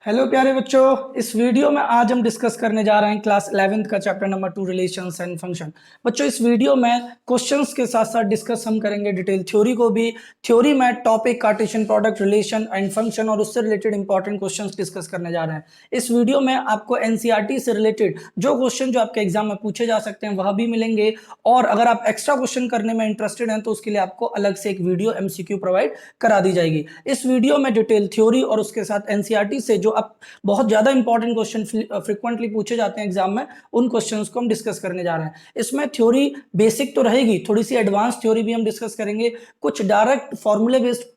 Hello प्यारे बच्चों, इस वीडियो में आज हम डिस्कस करने जा रहे हैं क्लास 11th का chapter number 2 relations and function. बच्चों, इस वीडियो में क्वेश्चंस के साथ साथ डिस्कस हम करेंगे डिटेल थ्योरी को भी। थ्योरी में topic Cartesian product, relation and function और उससे रिलेटेड इंपॉर्टेंट क्वेश्चंस डिस्कस करने जा रहे हैं। इस वीडियो में आपको एनसीईआरटी से रिलेटेड जो क्वेश्चन जो आपके एग्जाम में पूछे जा सकते हैं वह भी मिलेंगे, और अगर आप एक्स्ट्रा क्वेश्चन करने में इंटरेस्टेड हैं तो उसके लिए आपको अलग से एक वीडियो एमसीक्यू प्रोवाइड करा दी जाएगी। इस वीडियो में डिटेल थ्योरी और उसके साथ एनसीईआरटी से जो अब बहुत ज्यादा इंपॉर्टेंट क्वेश्चन फ्रिक्वेंटली पूछे जाते हैं एग्जाम में, उन क्वेश्चंस को हम डिस्कस करने जा रहे हैं। इसमें थ्योरी बेसिक तो रहेगी, थोड़ी सी एडवांस थ्योरी भी हम डिस्कस करेंगे, कुछ डायरेक्ट फॉर्मूले बेस्ड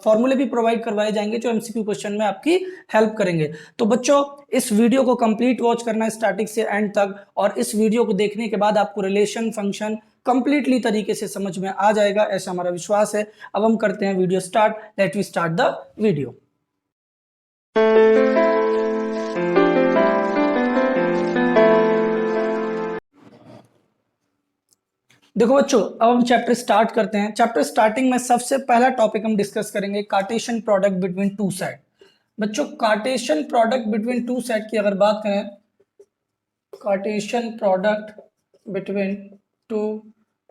फॉर्मूले भी प्रोवाइड करवाए जाएंगे जो एमसीक्यू क्वेश्चन में आपकी हेल्प करेंगे। तो बच्चों, इस वीडियो को कंप्लीट वॉच करना है स्टार्टिंग से एंड तक, और इस वीडियो को देखने के बाद आपको रिलेशन फंक्शन कंप्लीटली तरीके से समझ में आ जाएगा, ऐसा हमारा विश्वास है। अब हम करते हैं video start. Let we start the video. देखो बच्चों, अब हम चैप्टर स्टार्ट करते हैं। चैप्टर स्टार्टिंग में सबसे पहला टॉपिक हम डिस्कस करेंगे Cartesian product between two set. बच्चों, Cartesian product between two set की अगर बात करें, Cartesian product between two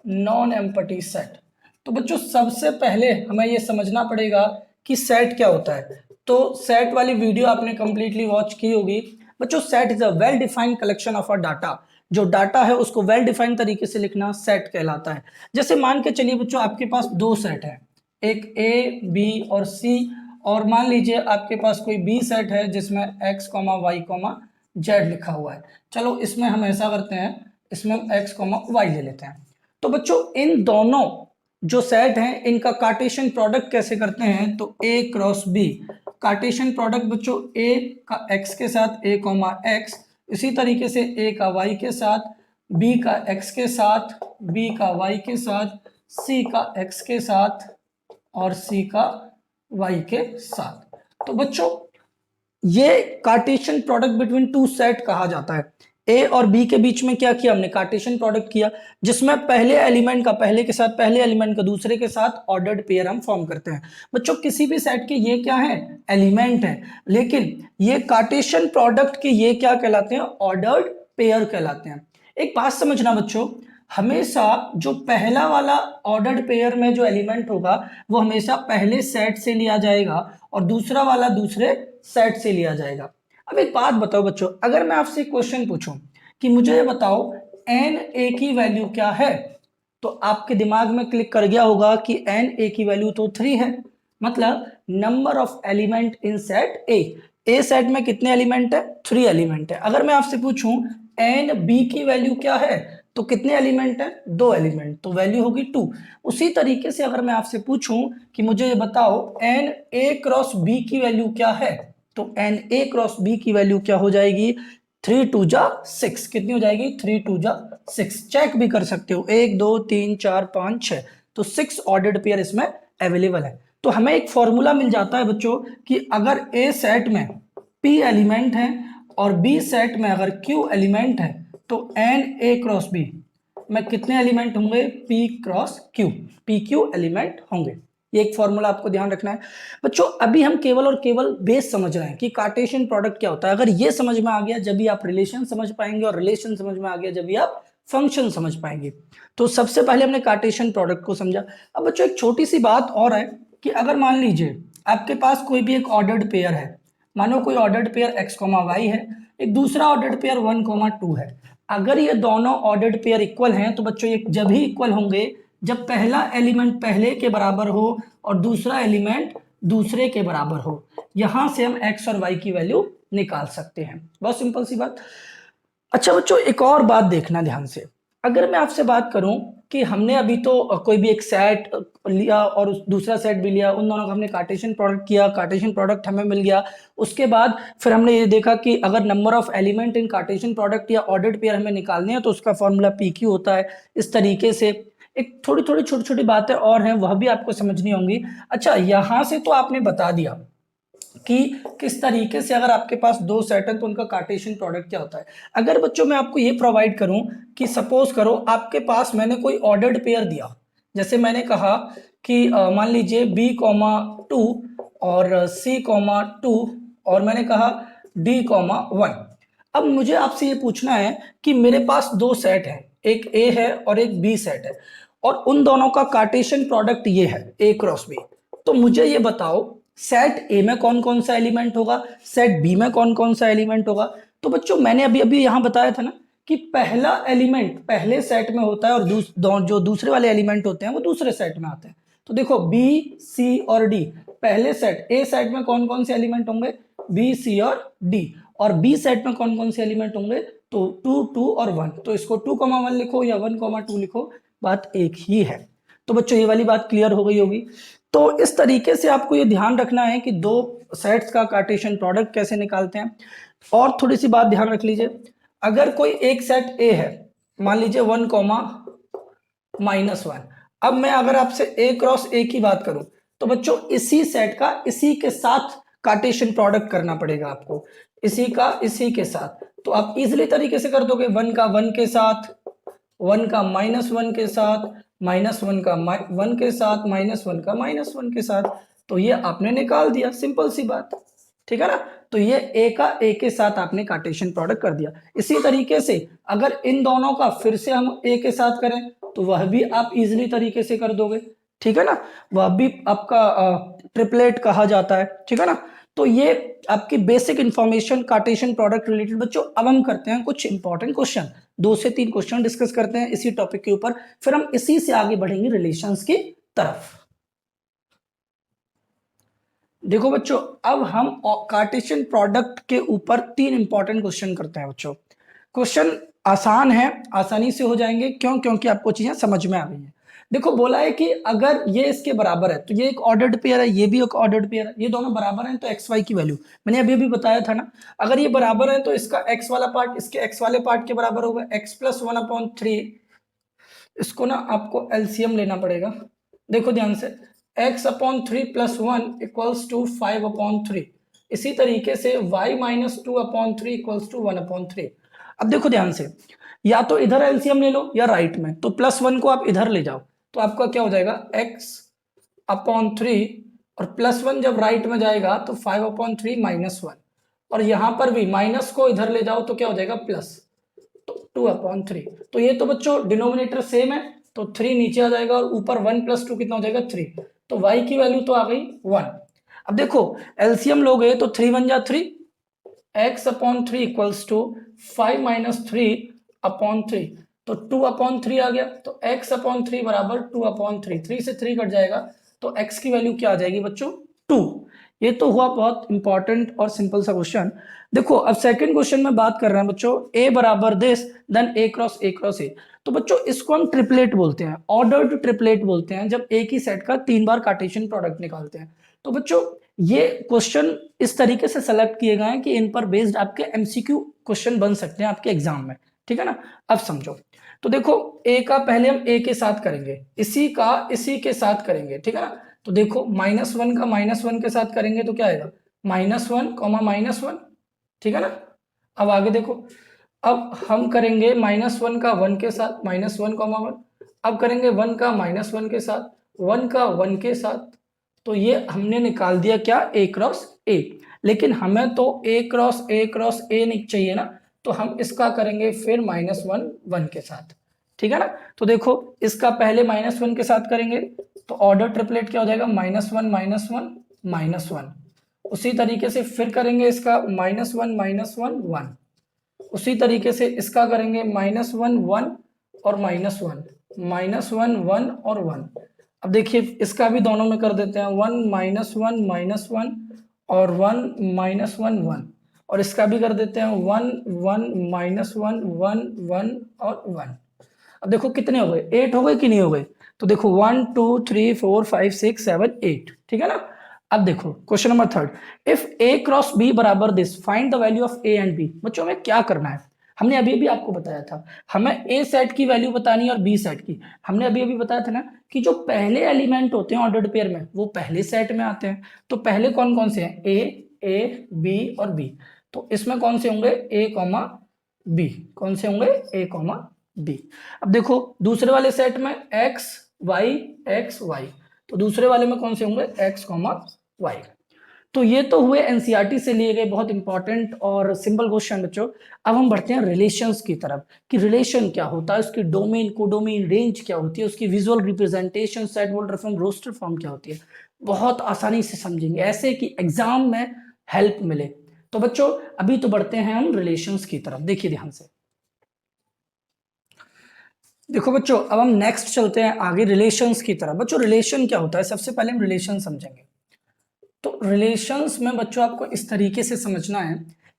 non empty set, तो बच्चों सबसे पहले हमें यह समझना पड़ेगा कि सेट क्या होता है। तो सेट वाली वीडियो आपने कंप्लीटली वॉच की होगी। बच्चों, set is a well defined collection of a data. जो डाटा है उसको वेल डिफाइंड तरीके से लिखना सेट कहलाता है। जैसे मान के चलिए बच्चों, आपके पास दो सेट है, एक ए बी और सी, और मान लीजिए आपके पास कोई बी सेट है जिसमें x, y, z लिखा हुआ है। चलो इसमें हम ऐसा करते हैं, इसमें हम x, y ले लेते हैं। तो बच्चों, इन दोनों जो सेट हैं इनका कार्टेशियन प्रोडक्ट कैसे करते हैं, तो a cross b। Cartesian product बच्चों a का x के साथ a, x, इसी तरीके से a का y के साथ, b का x के साथ, b का y के साथ, c का x के साथ और c का y के साथ। तो बच्चों, ये Cartesian product between two set कहा जाता है। ए और बी के बीच में क्या किया हमने, कार्टेशियन प्रोडक्ट किया, जिसमें पहले एलिमेंट का पहले के साथ, पहले एलिमेंट का दूसरे के साथ ऑर्डर्ड पेयर हम फॉर्म करते हैं। बच्चों, किसी भी सेट के ये क्या है, एलिमेंट है, लेकिन ये कार्टेशियन प्रोडक्ट के ये क्या कहलाते हैं, ऑर्डर्ड पेयर कहलाते हैं। एक बात समझना बच्चों, हमेशा जो पहला वाला ऑर्डर्ड पेयर में जो एलिमेंट होगा वो हमेशा पहले सेट से लिया जाएगा और दूसरा वाला दूसरे सेट से लिया जाएगा। अब एक बात बताओ बच्चों, अगर मैं आपसे क्वेश्चन पूछूं कि मुझे ये बताओ एन ए की वैल्यू क्या है, तो आपके दिमाग में क्लिक कर गया होगा कि एन ए की वैल्यू तो 3 है, मतलब number of element in set A set में कितने एलिमेंट है, 3 एलिमेंट है। अगर मैं आपसे पूछूं एन बी की वैल्यू क्या है, तो कितने एलिमेंट है, 2 एलिमेंट, तो वैल्यू होगी 2। उसी तरीके से अगर मैं आपसे पूछूं कि मुझे ये बताओ एन ए क्रॉस बी की वैल्यू क्या है, तो एन ए क्रॉस बी की वैल्यू क्या हो जाएगी, 3 2 जा 6। कितनी हो जाएगी, 3 2 जा 6। चेक भी कर सकते हो, 1 2 3 4 5 6, तो 6 ऑर्डर्ड पेयर इसमें अवेलेबल है। तो हमें एक फॉर्मूला मिल जाता है बच्चों कि अगर ए सेट में p एलिमेंट है और b सेट में अगर q एलिमेंट है, तो एन ए क्रॉस बी में कितने एलिमेंट होंगे, p cross q, p q element होंगे। ये एक फॉर्मूला आपको ध्यान रखना है बच्चों। अभी हम केवल और केवल बेस समझ रहे हैं कि कार्टेशियन प्रोडक्ट क्या होता है। अगर ये समझ में आ गया जब भी आप रिलेशन समझ पाएंगे, और रिलेशन समझ में आ गया जब भी आप फंक्शन समझ पाएंगे। तो सबसे पहले हमने कार्टेशियन प्रोडक्ट को समझा। अब बच्चों, एक छोटी सी बात और है कि अगर मान लीजिए आपके पास कोई भी एक ऑर्डर्ड पेयर है, मानो कोई ऑर्डर्ड पेयर x, y है, एक दूसरा ऑर्डर्ड पेयर 1, 2 है। अगर ये दोनों ऑर्डर्ड पेयर इक्वल हैं, तो बच्चों ये जब ही इक्वल होंगे जब पहला एलिमेंट पहले के बराबर हो और दूसरा एलिमेंट दूसरे के बराबर हो। यहां से हम x और y की वैल्यू निकाल सकते हैं, बहुत सिंपल सी बात। अच्छा बच्चों, एक और बात देखना ध्यान से। अगर मैं आपसे बात करूं कि हमने अभी तो कोई भी एक सेट लिया और दूसरा सेट भी लिया, उन दोनों का हमने कार्टेशियन प्रोडक्ट किया, कार्टेशियन प्रोडक्ट हमें मिल गया। उसके बाद फिर हमने ये देखा कि अगर number of element in Cartesian product या ऑर्डर्ड पेयर हमें निकालने हैं तो उसका फॉर्मूला पी क्यू होता है। इस तरीके से एक थोड़ी थोड़ी छोटी छोटी बातें और हैं, वह भी आपको समझनी होंगी। अच्छा, यहां से तो आपने बता दिया कि किस तरीके से अगर आपके पास दो सेट है तो उनका कार्टेशियन प्रोडक्ट क्या होता है। अगर बच्चों मैं आपको ये प्रोवाइड करूं कि सपोज करो आपके पास मैंने कोई ऑर्डर्ड पेयर दिया, जैसे मैंने कहा कि मान लीजिए b, 2 और c, 2 और मैंने कहा d कॉमा 1। अब मुझे आपसे ये पूछना है कि मेरे पास दो सेट हैं, एक A है और एक B सेट है, और उन दोनों का कार्टेशियन प्रोडक्ट ये है A क्रॉस B। तो मुझे ये बताओ सेट A में कौन कौन सा एलिमेंट होगा, सेट B में कौन कौन सा एलिमेंट होगा। तो बच्चों मैंने अभी अभी यहां बताया था ना कि पहला एलिमेंट पहले सेट में होता है और जो दूसरे वाले एलिमेंट होते हैं वो दूसरे सेट में आते हैं। तो देखो B, C और D पहले सेट, A सेट में कौन कौन से एलिमेंट होंगे, B, C और D, और B सेट में कौन कौन से एलिमेंट होंगे, तो 2, 2 और 1। तो इसको 2,1 लिखो या 1,2 लिखो, बात एक ही है। तो बच्चों ये वाली बात क्लियर हो गई होगी। तो इस तरीके से आपको ये ध्यान रखना है कि दो सेट्स का कार्टेशियन प्रोडक्ट कैसे निकालते हैं। और थोड़ी सी बात ध्यान रख लीजिए, अगर कोई एक सेट A है, मान लीजिए 1,-1, अब मैं अगर आपसे A क्रॉस A की बात करूं तो बच्चों इसी सेट का इसी के साथ कार्टेशियन प्रोडक्ट करना पड़ेगा आपको, इसी का इसी के साथ। तो आप इजीली तरीके से कर दोगे, 1 का 1 के साथ, 1 का -1 के साथ, -1 का 1 के साथ, -1 का -1 के साथ। तो ये आपने निकाल दिया, सिंपल सी बात, ठीक है ना। तो ये A का A के साथ आपने कार्टेशियन प्रोडक्ट कर दिया। इसी तरीके से अगर इन दोनों का फिर से हम A के साथ करें तो वह भी आप इजीली तरीके से कर दोगे, ठीक है ना। वह भी आपका ट्रिपलेट कहा जाता है, ठीक है ना। तो ये आपकी basic information Cartesian product related. बच्चों अब हम करते हैं कुछ इंपॉर्टेंट क्वेश्चन, 2 से 3 क्वेश्चन डिस्कस करते हैं इसी टॉपिक के ऊपर, फिर हम इसी से आगे बढ़ेंगे रिलेशंस की तरफ। देखो बच्चों अब हम कार्टेशियन प्रोडक्ट के ऊपर 3 इंपॉर्टेंट क्वेश्चन करते हैं बच्चों। क्वेश्चन आसान है, आसानी से हो जाएंगे, क्यों, क्योंकि आपको चीजें समझ में आ गई है। देखो बोला है कि अगर ये इसके बराबर है तो ये एक ऑर्डर्ड पेयर है, ये भी एक ऑर्डर्ड पेयर है, ये दोनों बराबर हैं तो एक्स वाई की वैल्यू मैंने अभी अभी बताया था ना, अगर ये बराबर है तो इसका एक्स वाला पार्ट इसके एक्स वाले पार्ट के बराबर होगा, एक्स प्लस 1/3। इसको ना आपको एलसीएम लेना पड़ेगा, देखो ध्यान से, x/3 + 1 = 5/3। इसी तरीके से y - 2/3 = 1/3। अब देखो ध्यान से, या तो इधर एलसीएम ले लो या राइट में, तो +1 को आप इधर ले जाओ तो आपका क्या हो जाएगा x/3, और +1 जब राइट में जाएगा तो 5/3 -1, और यहां पर भी माइनस को इधर ले जाओ तो क्या हो जाएगा प्लस, तो 2/3। तो ये तो बच्चों डिनोमिनेटर सेम है तो 3 नीचे आ जाएगा और ऊपर 1 + 2 कितना हो जाएगा 3, तो y की वैल्यू तो आ गई 1। अब देखो एलसीएम लोगे तो 3 × 3, x/3 = 5 - 3/3, तो 2/3 आ गया, तो x/3 बराबर 2/3, 3 से 3 कट जाएगा तो x की वैल्यू क्या आ जाएगी बच्चों 2। ये तो हुआ बहुत इंपॉर्टेंट और सिंपल सा क्वेश्चन। देखो अब सेकंड क्वेश्चन में बात कर रहे हैं बच्चों, A बराबर this then A cross A। तो बच्चों इसको हम ट्रिपलेट बोलते हैं, ऑर्डर्ड ट्रिपलेट बोलते हैं, जब एक ही सेट का 3 बार कार्टेशियन प्रोडक्ट निकालते हैं। तो बच्चों ये क्वेश्चन इस तरीके से सेलेक्ट किए गए हैं कि इन पर बेस्ड आपके एमसीक्यू क्वेश्चन बन सकते हैं आपके एग्जाम में, ठीक है ना। अब समझो, तो देखो A का पहले हम A के साथ करेंगे, इसी का इसी के साथ करेंगे, ठीक है ना। तो देखो -1 का -1 के साथ करेंगे तो क्या आएगा -1, -1, ठीक है ना। अब आगे देखो, अब हम करेंगे -1 का 1 के साथ, -1, -1, अब करेंगे 1 का -1 के साथ, 1 का 1 के साथ। तो ये हमने निकाल दिया क्या A क्रॉस A, लेकिन हमें तो A क्रॉस A नहीं चाहिए ना, तो हम इसका करेंगे फिर -1 1 के साथ, ठीक है ना। तो देखो इसका पहले -1 के साथ करेंगे तो ऑर्डर ट्रिपलेट क्या हो जाएगा -1 -1 -1। उसी तरीके से फिर करेंगे इसका -1 -1 1, उसी तरीके से इसका करेंगे -1 1 और -1 -1 1 और 1। अब देखिए इसका भी दोनों में कर देते हैं 1 -1 -1 और 1 -1 1, और इसका भी कर देते हैं 1 1 -1 1 1 और 1। अब देखो कितने हो गए, 8 हो गए कि नहीं हो गए। तो देखो 1 2 3 4 5 6 7 8, ठीक है ना। अब देखो question number 3, if A cross B बराबर this find the value of A and B। बच्चों हमें क्या करना है, हमने अभी अभी आपको बताया था, हमें A सेट की वैल्यू बतानी है और B सेट की। हमने अभी अभी बताया था ना कि जो पहले एलिमेंट होते हैं ऑर्डर्ड पेयर में वो पहले सेट में आते हैं। तो पहले कौन कौन से हैं, A B और B। तो इसमें कौन से होंगे A, B, कौन से होंगे A, B। अब देखो दूसरे वाले सेट में x y, तो दूसरे वाले में कौन से होंगे x, y। तो ये तो हुए एनसीईआरटी से लिए गए बहुत इंपॉर्टेंट और सिंपल क्वेश्चन बच्चों। अब हम बढ़ते हैं रिलेशंस की तरफ कि रिलेशन क्या होता है, उसकी डोमेन, कोडोमेन, रेंज क्या होती है, उसकी visual representation, set holder form, roster form क्या होती है। बहुत आसानी से समझेंगे ऐसे कि एग्जाम में हेल्प मिले। तो बच्चों अभी तो बढ़ते हैं हम रिलेशंस की तरफ, देखिए ध्यान से। देखो बच्चों अब हम नेक्स्ट चलते हैं आगे रिलेशंस की तरफ। बच्चों रिलेशन क्या होता है, सबसे पहले हम रिलेशन समझेंगे। तो रिलेशंस में बच्चों आपको इस तरीके से समझना है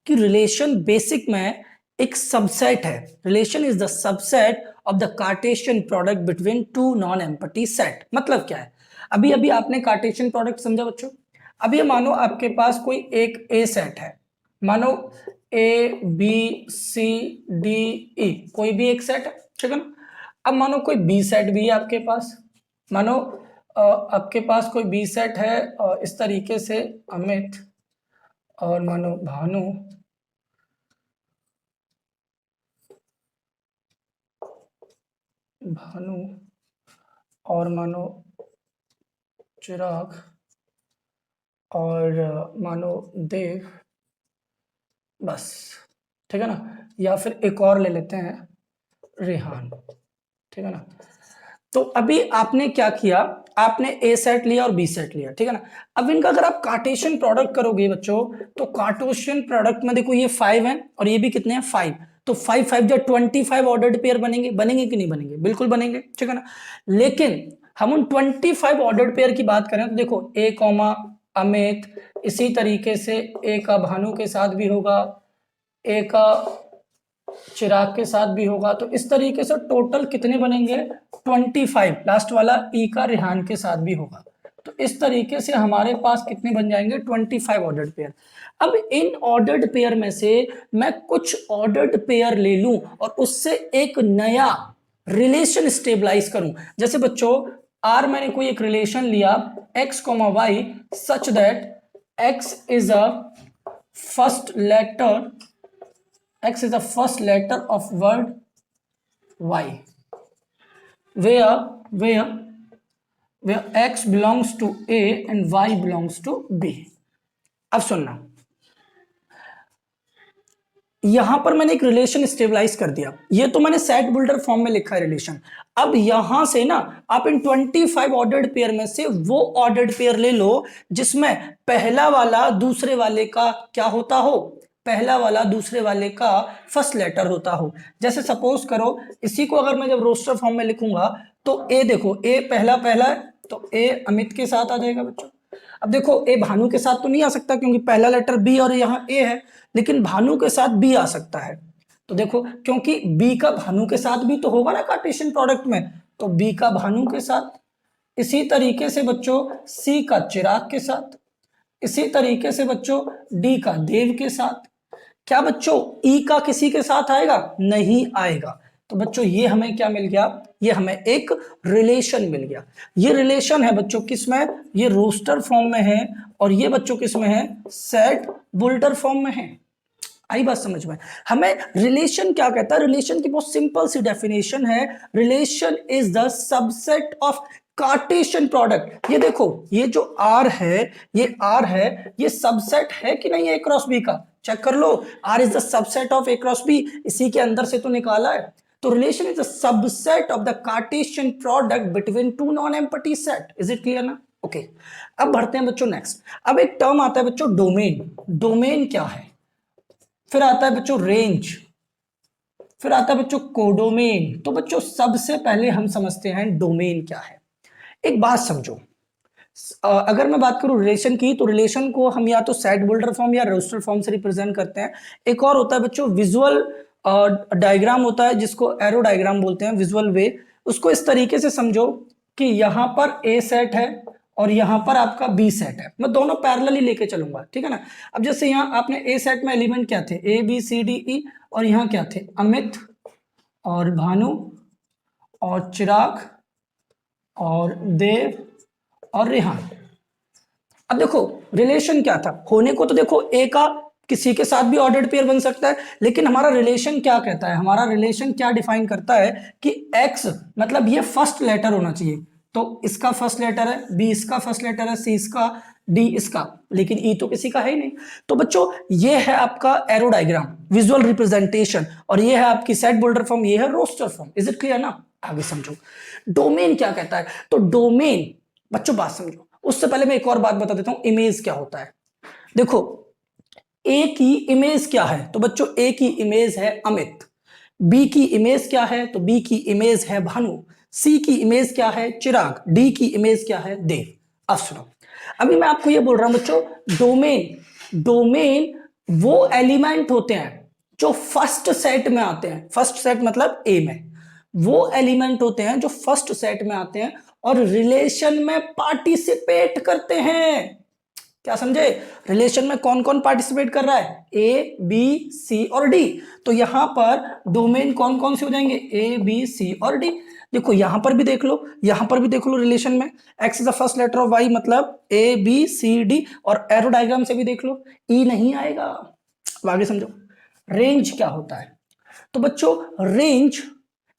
कि रिलेशन बेसिक में एक सबसेट है। Relation is the subset of the Cartesian product between two non empty set. मतलब क्या है, अभी अभी आपने कार्टेशियन प्रोडक्ट समझा बच्चों। अभी मानो आपके पास कोई एक ए सेट है, मानो ए बी सी डी ई, कोई भी एक सेट है, ठीक है ना। अब मानो कोई बी सेट भी है आपके पास, मानो आपके पास कोई बी सेट है इस तरीके से अमित और मानो भानु भानु और मानो चिराग और मानो देव, बस, ठीक है ना। या फिर एक और ले लेते हैं रेहान, ठीक है ना। तो अभी आपने क्या किया, आपने ए सेट लिया और बी सेट लिया, ठीक है ना। अब इनका अगर आप कार्टेशियन प्रोडक्ट करोगे बच्चों, तो कार्टेशियन प्रोडक्ट में देखो ये 5 है और ये भी कितने हैं 5, तो 5 5 जो 25 ऑर्डर्ड पेयर बनेंगे, बनेंगे कि नहीं बनेंगे, बिल्कुल बनेंगे, ठीक है ना। लेकिन हम उन 25 ऑर्डर्ड पेयर की बात करें तो देखो ए कॉमा अमित, इसी तरीके से ए का भानु के साथ भी होगा, ए का चिराग के साथ भी होगा, तो इस तरीके से टोटल कितने बनेंगे 25, लास्ट वाला ई का रेहान के साथ भी होगा। तो इस तरीके से हमारे पास कितने बन जाएंगे 25 ऑर्डर्ड पेयर। अब इन ऑर्डर्ड पेयर में से मैं कुछ ऑर्डर्ड पेयर ले लूं और उससे एक नया रिलेशन स्टेबलाइज करूं। जैसे बच्चों आर मैंने कोई एक रिलेशन लिया x, y such that x is a first letter x is the first letter of word y, where x belongs to a and y belongs to b। अब सुनना, यहां पर मैंने एक रिलेशन स्टेबलाइज कर दिया, ये तो मैंने सेट बिल्डर फॉर्म में लिखा है रिलेशन। अब यहां से ना आप इन 25 ऑर्डर्ड पेयर में से वो ऑर्डर्ड पेयर ले लो जिसमें पहला वाला दूसरे वाले का क्या होता हो, पहला वाला दूसरे वाले का फर्स्ट लेटर होता हो। जैसे सपोज करो इसी को अगर मैं जब रोस्टर फॉर्म में लिखूंगा तो ए देखो, ए पहला पहला है तो ए अमित के साथ आ जाएगा बच्चों। अब देखो ए भानु के साथ तो नहीं आ सकता क्योंकि पहला लेटर बी और यहाँ ए है, लेकिन भानु के साथ बी आ सकता है। तो देखो क्योंकि बी का भानु के साथ भी तो होगा ना कार्टेशियन प्रोडक्ट में, तो बी का भानु के साथ, इसी तरीके से बच्चों सी का चिराग के साथ, इसी तरीके से बच्चों डी का देव के साथ। क्या बच्चों ई का किसी के साथ आएगा, नहीं आएगा। तो बच्चों ये हमें क्या मिल गया, ये हमें एक रिलेशन मिल गया। ये रिलेशन है बच्चों किस में, ये रोस्टर फॉर्म में है और ये बच्चों किस में है, सेट बुल्टर फॉर्म में है। आई बात समझ में। हमें रिलेशन क्या कहता है, रिलेशन की बहुत सिंपल सी डेफिनेशन है, relation is the subset of Cartesian product. ये देखो ये जो आर है, ये आर है, ये सबसेट है कि नहीं ए क्रॉस बी का, चेक कर लो। R is the subset of A cross B, इसी के अंदर से तो निकाला है। तो relation is the subset of the Cartesian product between two non empty set. Is it clear ना, ओके। अब बढ़ते हैं बच्चों नेक्स्ट। अब एक टर्म आता है बच्चों डोमेन। डोमेन क्या है, फिर आता है बच्चों रेंज, फिर आता है बच्चों कोडोमेन। तो बच्चों सबसे पहले हम समझते हैं डोमेन क्या है। एक बात समझो, अगर मैं बात करूं रिलेशन की, तो रिलेशन को हम या तो सेट बिल्डर फॉर्म या रोस्टर फॉर्म से रिप्रेजेंट करते हैं। एक और होता है बच्चों विजुअल डायग्राम होता है जिसको एरो डायग्राम बोलते हैं, विजुअल वे। उसको इस तरीके से समझो कि यहां पर ए सेट है और यहां पर आपका बी सेट है, मैं दोनों पैरेलल ही लेके चलूंगा, ठीक है ना। अब जैसे यहां आपने ए सेट में एलिमेंट क्या थे, ए बी सी डी ई, और यहां क्या थे, अमित और भानु और चिराग और देव और रेहान। अब देखो रिलेशन क्या था, होने को तो देखो ए का किसी के साथ भी ऑर्डर्ड पेयर बन सकता है, लेकिन हमारा रिलेशन क्या कहता है, हमारा रिलेशन क्या डिफाइन करता है कि एक्स मतलब ये फर्स्ट लेटर होना चाहिए। तो इसका फर्स्ट लेटर है, बी इसका फर्स्ट लेटर है, सी इसका, डी इसका, लेकिन ई तो किसी का है ही नहीं। तो बच्चों ये है आपका एरो डायग्राम, विजुअल रिप्रेजेंटेशन, और ये है आपकी सेट बोल्डर फॉर्म, ये है roster form. Is it clear ना? आगे समझो डोमेन क्या कहता है। तो डोमेन बच्चों बात समझो, उससे पहले मैं एक और बात बता देता हूं, इमेज क्या होता है। देखो ए की इमेज क्या है, तो बच्चों ए की इमेज है अमित। बी की इमेज क्या है, तो बी की इमेज है भानु। सी की इमेज क्या है, चिराग। डी की इमेज क्या है, देव। अब सुनो, अभी मैं आपको ये बोल रहा हूं बच्चों, डोमेन, डोमेन वो एलिमेंट होते हैं जो फर्स्ट सेट में आते हैं। फर्स्ट सेट मतलब ए में, वो एलिमेंट होते हैं जो फर्स्ट सेट में आते हैं और रिलेशन में पार्टिसिपेट करते हैं। क्या समझे? रिलेशन में कौन कौन पार्टिसिपेट कर रहा है, ए बी सी और डी। तो यहां पर डोमेन कौन कौन से हो जाएंगे, ए बी सी और डी। देखो यहां पर भी देख लो, यहां पर भी देख लो, रिलेशन में x is the first letter of y, मतलब ए बी सी डी। और एरो डायग्राम से भी देख लो, ई नहीं आएगा। अब आगे समझो रेंज क्या होता है। तो बच्चों रेंज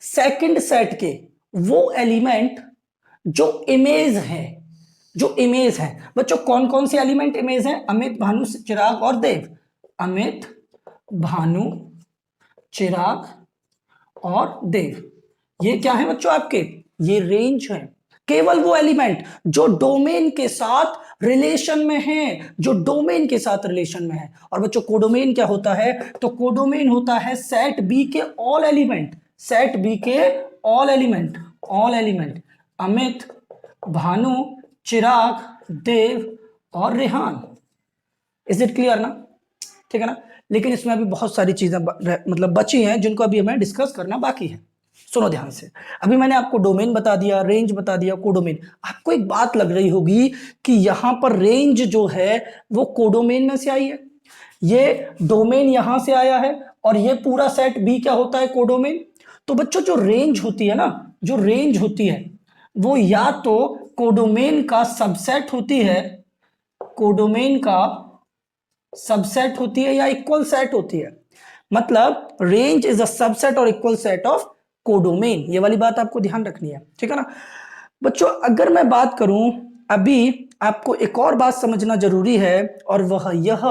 सेकंड सेट के वो एलिमेंट जो इमेज है, जो इमेज है। बच्चों कौन कौन सी एलिमेंट इमेज है, अमित भानु चिराग और देव। अमित भानु चिराग और देव, ये क्या है बच्चों आपके, ये रेंज है। केवल वो एलिमेंट जो डोमेन के साथ रिलेशन में है, जो डोमेन के साथ रिलेशन में है। और बच्चों कोडोमेन क्या होता है, तो कोडोमेन होता है सेट बी के ऑल एलिमेंट, सेट बी के all element, all element Amit Bhanu Chirag Dev और रेहान। इज इट क्लियर ना? ठीक है ना? लेकिन इसमें अभी बहुत सारी चीजें मतलब बची हैं जिनको अभी हमें डिस्कस करना बाकी है। सुनो ध्यान से, अभी मैंने आपको डोमेन बता दिया, रेंज बता दिया, कोडोमेन। आपको एक बात लग रही होगी कि यहां पर रेंज जो है वो कोडोमेन में से आई है, ये डोमेन यहां से आया है, और ये पूरा सेट बी क्या होता है, कोडोमेन। तो बच्चों जो रेंज होती है ना, जो रेंज होती है वो या तो कोडोमेन का सबसेट होती है, कोडोमेन का सबसेट होती है, या इक्वल सेट होती है। मतलब रेंज इज अ सबसेट और इक्वल सेट ऑफ कोडोमेन। ये वाली बात आपको ध्यान रखनी है, ठीक है ना बच्चों? अगर मैं बात करूं, अभी आपको एक और बात समझना जरूरी है, और वह यह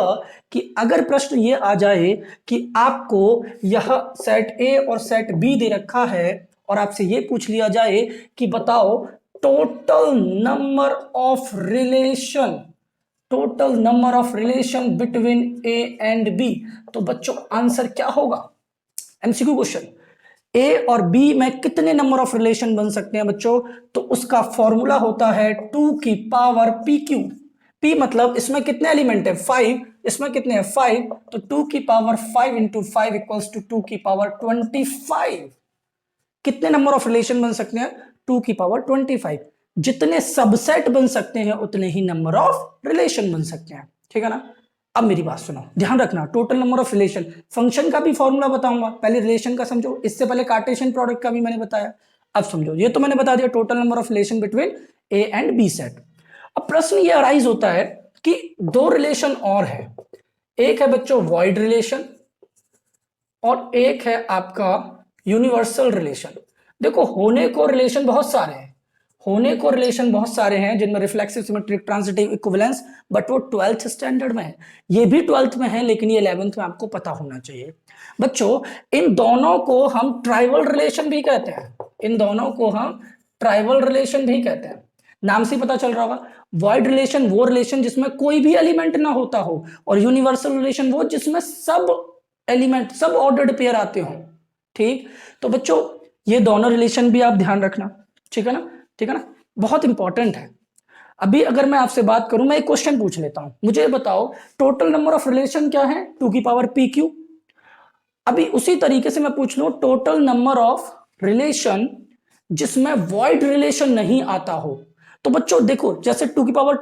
कि अगर प्रश्न ये आ जाए कि आपको यह सेट ए और सेट बी दे रखा है, और आपसे ये पूछ लिया जाए कि बताओ total number of relation, total number of relation between A and B, तो बच्चों आंसर क्या होगा? एमसीक्यू क्वेश्चन, ए और बी में कितने नंबर ऑफ रिलेशन बन सकते हैं बच्चों? तो उसका फॉर्मूला होता है 2 की पावर पी क्यू। पी मतलब इसमें कितने एलिमेंट है, 5, इसमें कितने हैं 5, तो 2 की पावर 5 इंटू 5 इक्वल्स टू 2 की पावर 25। कितने नंबर ऑफ रिलेशन बन सकते हैं, 2 की पावर 25। जितने सबसेट बन सकते हैं उतने ही नंबर ऑफ रिलेशन बन सकते हैं, ठीक है ना? अब मेरी बात सुनो, ध्यान रखना, total number of relation, function का भी फॉर्मूला बताऊंगा, पहले रिलेशन का समझो, इससे पहले कार्टेशियन प्रोडक्ट का भी मैंने बताया। अब समझो, ये तो मैंने बता दिया total number of relation between A and B set. अब प्रश्न ये अराइज होता है कि दो रिलेशन और है, एक है बच्चों वॉइड रिलेशन और एक है आपका यूनिवर्सल रिलेशन। देखो होने को रिलेशन बहुत सारे हैं, होने को रिलेशन बहुत सारे हैं जिनमें reflexive symmetric transitive equivalence, but वो 12th स्टैंडर्ड में है, ये भी 12th में है, लेकिन ये 11th में आपको पता होना चाहिए बच्चों। इन दोनों को हम ट्राइवल रिलेशन भी कहते हैं, इन दोनों को हम ट्राइवल रिलेशन भी कहते हैं। नाम से पता चल रहा होगा, वॉइड रिलेशन वो रिलेशन जिसमें कोई भी एलिमेंट ना होता हो, और यूनिवर्सल रिलेशन वो जिसमें सब एलिमेंट, सब ऑर्डर्ड पेयर आते हो, ठीक। तो बच्चों ये दोनों रिलेशन भी आप ध्यान रखना, ठीक है ना, ठीक है ना, बहुत इंपॉर्टेंट है। अभी अगर मैं आपसे बात करूं, मैं एक क्वेश्चन पूछ लेता हूं, मुझे बताओ टोटल नंबर ऑफ रिलेशन क्या है, 2 की पावर पी क्यू। अभी उसी तरीके से मैं पूछ लूं टोटल नंबर ऑफ रिलेशन जिसमें वॉइड रिलेशन नहीं आता हो, तो बच्चों देखो जैसे 2 की पावर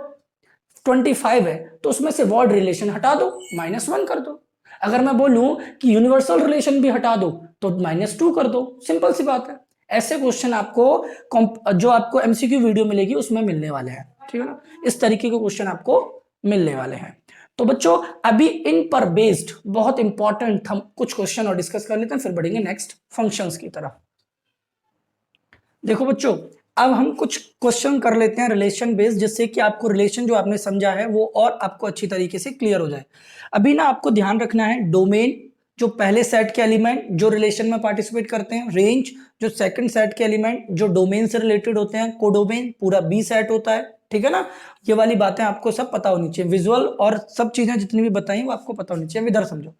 25 है तो उसमें से वॉइड रिलेशन हटा दो, -1 कर दो। अगर मैं बोलूं कि यूनिवर्सल रिलेशन भी हटा दो तो -2 कर दो, सिंपल सी बात है। ऐसे क्वेश्चन आपको जो आपको एमसीक्यू वीडियो मिलेगी उसमें मिलने वाले हैं, ठीक है ना, इस तरीके के क्वेश्चन आपको मिलने वाले हैं। तो बच्चों अभी इन पर बेस्ड बहुत इंपॉर्टेंट हम कुछ क्वेश्चन और डिस्कस कर लेते हैं, फिर बढ़ेंगे नेक्स्ट फंक्शंस की तरफ। देखो बच्चों अब हम कुछ क्वेश्चन कर लेते हैं रिलेशन बेस्ड, जिससे कि आपको रिलेशन जो आपने समझा है वो और आपको अच्छी तरीके से क्लियर हो जाए। अभी ना आपको ध्यान रखना है डोमेन, जो पहले सेट के एलिमेंट जो रिलेशन में पार्टिसिपेट करते हैं, रेंज जो सेकंड सेट के एलिमेंट जो डोमेन से रिलेटेड होते हैं, कोडोमेन पूरा बी सेट होता है, ठीक है ना। ये वाली बातें आपको सब पता होनी चाहिए, विजुअल और सब चीजें जितनी भी बताई वो आपको पता होनी चाहिए। इधर समझो,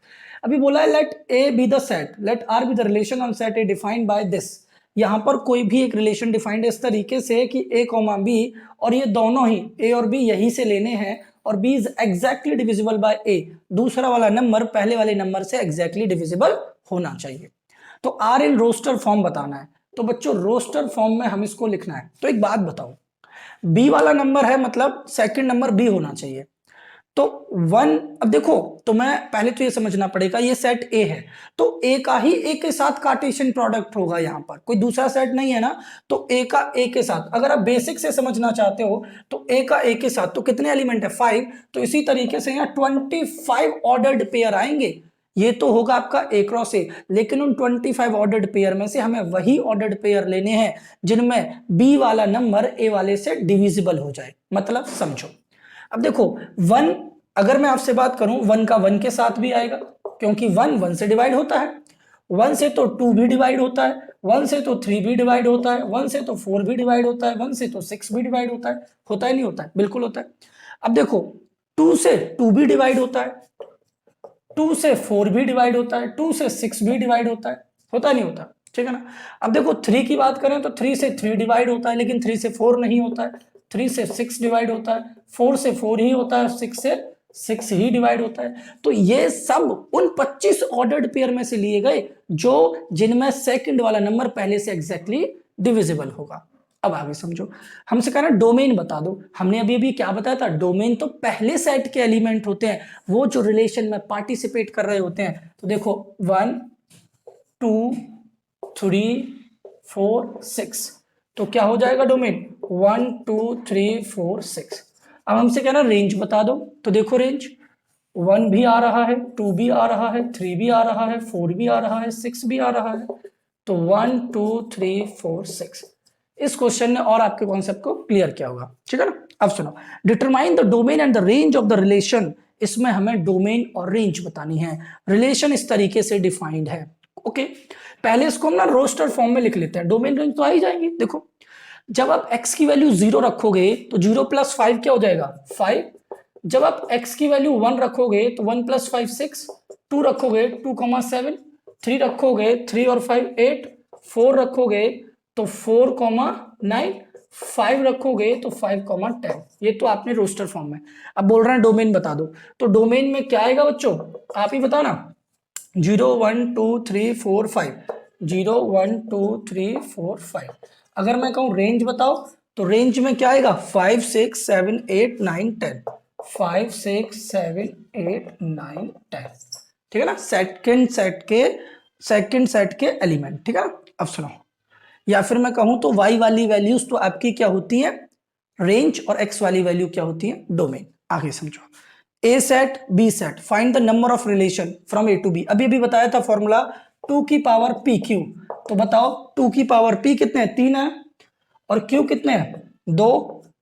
अभी बोला है let A be the set, let R be the relation on set A defined by this. यहां पर कोई भी एक रिलेशन डिफाइंड इस तरीके से कि ए कॉमा बी, और ये दोनों ही ए और बी यहीं से लेने हैं, और B is exactly divisible by A, दूसरा वाला नंबर पहले वाले नंबर से एग्जैक्टली डिविजिबल होना चाहिए। तो आर इन रोस्टर फॉर्म बताना है, तो बच्चों रोस्टर फॉर्म में हम इसको लिखना है। तो एक बात बताओ, बी वाला नंबर है मतलब सेकंड नंबर बी होना चाहिए, तो वन। अब देखो, तो मैं पहले तो ये समझना पड़ेगा ये सेट ए है, तो ए का ही ए के साथ कार्टेशियन प्रोडक्ट होगा, यहां पर कोई दूसरा सेट नहीं है ना, तो ए का ए के साथ। अगर आप बेसिक से समझना चाहते हो तो ए का ए के साथ तो कितने एलिमेंट है 5, तो इसी तरीके से यहाँ 25 ऑर्डर्ड पेयर आएंगे। ये तो होगा आपका ए क्रॉस ए, लेकिन उन 25 ऑर्डर्ड पेयर में से हमें वही ऑर्डर्ड पेयर लेने हैं जिनमें बी वाला नंबर ए वाले से डिविजिबल हो जाए। मतलब समझो, अब देखो वन, अगर मैं आपसे बात करूं वन का वन के साथ भी आएगा, क्योंकि वन वन से डिवाइड होता है, वन से तो टू भी डिवाइड होता है, वन से तो थ्री भी डिवाइड होता है, वन से तो फोर भी डिवाइड होता है, वन से तो सिक्स भी डिवाइड होता है नहीं होता है, बिल्कुल होता है। अब देखो, टू से टू भी डिवाइड होता है, टू से फोर भी डिवाइड होता है, टू से सिक्स भी डिवाइड होता है नहीं होता, ठीक है ना। अब देखो थ्री की बात करें तो थ्री से थ्री डिवाइड होता है, लेकिन थ्री से फोर नहीं होता है, थ्री से सिक्स डिवाइड होता है, फोर से फोर ही होता है, सिक्स से सिक्स ही डिवाइड होता है। तो ये सब उन 25 ऑर्डर्ड पेयर में से लिए गए जो जिनमें सेकंड वाला नंबर पहले से एग्जैक्टली डिविजिबल होगा। अब आगे समझो, हमसे कह रहा है डोमेन बता दो। हमने अभी अभी क्या बताया था, डोमेन तो पहले सेट के एलिमेंट होते हैं, वो जो रिलेशन में पार्टिसिपेट कर रहे होते हैं। तो देखो 1 2 3 4 6, तो क्या हो जाएगा डोमेन 1 2 3 4 6। अब हमसे कह रहा है रेंज बता दो, तो देखो रेंज 1 भी आ रहा है, 2 भी आ रहा है, 3 भी आ रहा है, 4 भी आ रहा है, 6 भी आ रहा है, तो 1 2 3 4 6। इस क्वेश्चन ने और आपके कॉन्सेप्ट को क्लियर किया होगा, ठीक है ना। अब सुनो, determine the domain and the range of the relation. इसमें हमें डोमेन और रेंज बतानी है। रिलेशन इस तरीके से डिफाइंड है, ओके। पहले इसको हम ना रोस्टर फॉर्म में लिख लेते हैं, डोमेन रेंज तो आ ही जाएंगे। देखो, जब आप x की वैल्यू 0 रखोगे तो 0 प्लस 5 क्या हो जाएगा 5। जब आप x की वैल्यू 1 रखोगे तो 1 प्लस 5 6, 2 रखोगे 2,7, 3 रखोगे 3 और 5 8, 4 रखोगे तो 4,9, 5 रखोगे तो 5,10। ये तो आपने रोस्टर फॉर्म में। अब बोल रहे हैं डोमेन बता दो, तो डोमेन में क्या आएगा बच्चों, आप ही बताओ ना। 0 1 2 3 4 5, 0 1 2 3 4 5। अगर मैं कहूं रेंज बताओ, तो रेंज में क्या आएगा 5 6 7 8 9 10, 5 6 7 8 9 10, ठीक है ना। सेकंड सेट के एलिमेंट, ठीक है ना। अब सुनो, या फिर मैं कहूं तो y वाली वैल्यूज तो आपकी क्या होती है रेंज, और x वाली वैल्यू क्या होती है डोमेन। आगे समझो, A set B set, find the number of relation from A to B. अभी अभी बताया था फॉर्मूला 2 की पावर p q, तो बताओ 2 की पावर p कितने हैं 3 है, और q कितने हैं 2,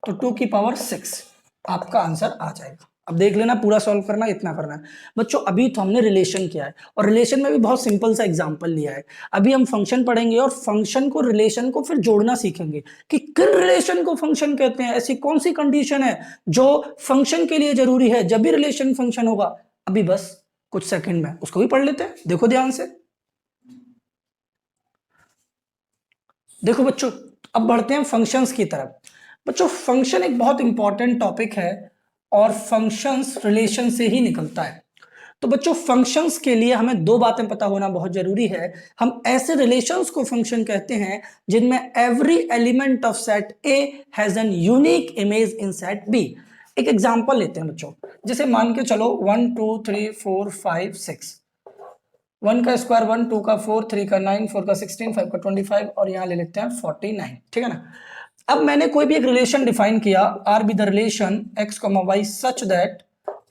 तो 2 की पावर 6 आपका आंसर आ जाएगा। अब देख लेना, पूरा सॉल्व करना, इतना करना है बच्चों। अभी तो हमने रिलेशन किया है, और रिलेशन में भी बहुत सिंपल सा एग्जांपल लिया है। अभी हम फंक्शन पढ़ेंगे, और फंक्शन को रिलेशन को फिर जोड़ना सीखेंगे कि किन रिलेशन को फंक्शन कहते हैं, ऐसी कौन सी कंडीशन है जो फंक्शन के लिए जरूरी है, जब भी रिलेशन फंक्शन होगा। अभी बस कुछ सेकंड में उसको भी पढ़ लेते हैं, देखो ध्यान से। देखो बच्चों, अब बढ़ते हैं फंक्शंस की तरफ। बच्चों, फंक्शन एक बहुत इंपॉर्टेंट टॉपिक है, और फंक्शंस रिलेशन से ही निकलता है। तो बच्चों, फंक्शंस के लिए हमें दो बातें पता होना बहुत जरूरी है। हम ऐसे रिलेशंस को फंक्शन कहते हैं जिनमें every element of set A has an unique image in set B. एक एग्जांपल लेते हैं बच्चों, जैसे मान के चलो 1 2 3 4 5 6, 1 का स्क्वायर 1, 2 का 4, 3 का 9, 4 का 16, 5 का 25, और यहाँ ले लेते हैं 49, ठीक है ना। अब मैंने कोई भी एक रिलेशन डिफाइन किया, R be the relation x, y such that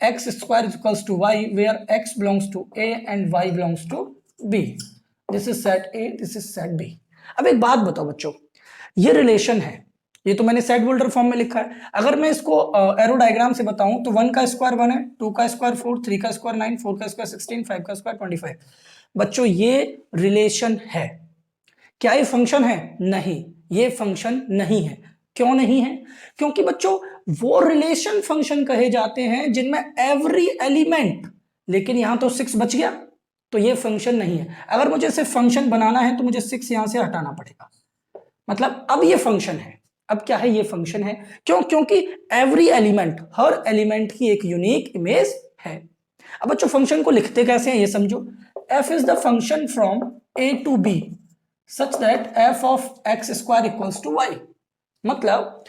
x square equals to y, where x belongs to a and y belongs to b। This is set a, this is set b। अब एक बात बताओ बच्चों, ये relation है, ये तो मैंने सेट बोल्डर फॉर्म में लिखा है। अगर मैं इसको एरो डायग्राम से बताऊं तो 1 का स्क्वायर 1 है, 2 का स्क्वायर 4, 3 का स्क्वायर 9, 4 का स्क्वायर 16, 5 का स्क्वायर 25। बच्चों ये रिलेशन है। क्या ये फंक्शन है? नहीं, ये फंक्शन नहीं है। क्यों नहीं है? क्योंकि बच्चों वो रिलेशन फंक्शन कहे जाते हैं जिनमें एवरी एलिमेंट, लेकिन यहां तो 6 बच गया, तो ये फंक्शन नहीं है। अगर मुझे इसे फंक्शन बनाना है तो मुझे 6 यहां से हटाना पड़ेगा, मतलब अब ये फंक्शन है। अब क्या है? ये फंक्शन है। क्यों? क्योंकि एवरी एलिमेंट, हर एलिमेंट की एक यूनिक इमेज है। अब बच्चों फंक्शन को लिखते कैसे हैं ये समझो। f is the function from a to b such that f of x square equals to y। मतलब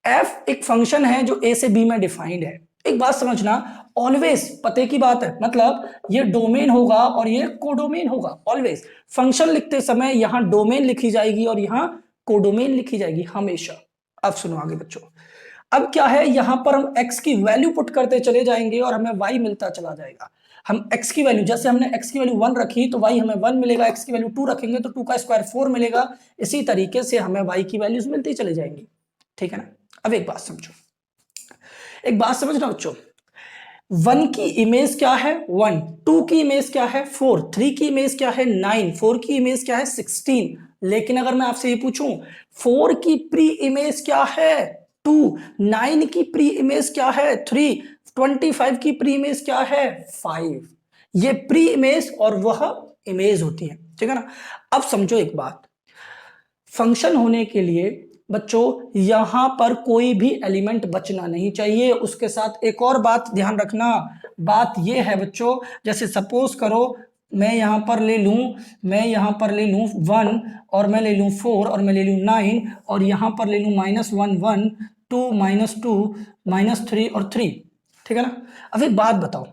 f एक फंक्शन है जो a से b में डिफाइंड है। एक बात समझना, ऑलवेज पते की बात है, मतलब ये डोमेन होगा और ये कोडोमेन होगा। ऑलवेज फंक्शन लिखते समय यहां डोमेन लिखी जाएगी और यहां कोडोमेन लिखी जाएगी हमेशा। अब सुनो आगे बच्चों। अब क्या है, यहां पर हम x की वैल्यू पुट करते चले जाएंगे और हमें y मिलता चला जाएगा। हम x की वैल्यू, जैसे हमने x की वैल्यू 1 रखी तो y हमें 1 मिलेगा, x की वैल्यू 2 रखेंगे तो 2 का स्क्वायर 4 मिलेगा। इसी तरीके से हमें y की वैल्यूज मिलती चली जाएंगी। ठीक है ना? अब एक बात समझो, एक बात समझना बच्चों। 1 की इमेज क्या है? 1, 2 की इमेज क्या है? 4, 3 की इमेज क्या है? 9, 4 की इमेज क्या है? 16। लेकिन अगर मैं आपसे ये पूछूं 4 की प्री इमेज क्या है? 2, 9 की प्री इमेज क्या है? 3, 25 की प्री इमेज क्या है? 5। ये प्री इमेज और वह इमेज होती है। ठीक है ना? अब समझो एक बात, फंक्शन होने के लिए बच्चों यहां पर कोई भी एलिमेंट बचना नहीं चाहिए। उसके साथ एक और बात ध्यान रखना, बात यह है बच्चों, जैसे सपोज करो मैं यहां पर ले लूं, मैं यहां पर ले लूं 1 और मैं ले लूं 4 और मैं ले लूं 9 और यहां पर ले लूं -1 1 2 -2 -3 और 3। ठीक है ना? अब एक बात बताओ,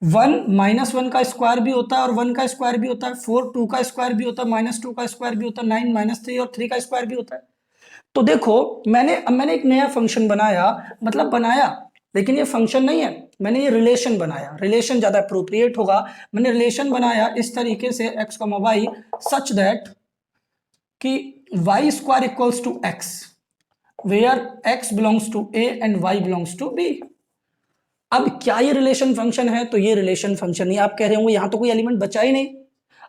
1 -1 का स्क्वायर भी होता है और 1 का स्क्वायर भी होता है, 4 2 का स्क्वायर भी होता है, -2 का स्क्वायर भी होता है, 9 -3 और 3 का स्क्वायर भी होता है। तो देखो मैंने एक नया फंक्शन बनाया, मतलब बनाया, लेकिन ये फंक्शन नहीं है, मैंने ये रिलेशन बनाया। रिलेशन ज्यादा अप्रोप्रिएट होगा। मैंने रिलेशन बनाया इस तरीके से x, y सच दैट कि y square equals to x, where x belongs to a and y belongs to b। अब क्या ये रिलेशन फंक्शन है? तो ये रिलेशन फंक्शन नहीं। आप कह रहे होंगे यहां तो कोई एलिमेंट बचा ही नहीं।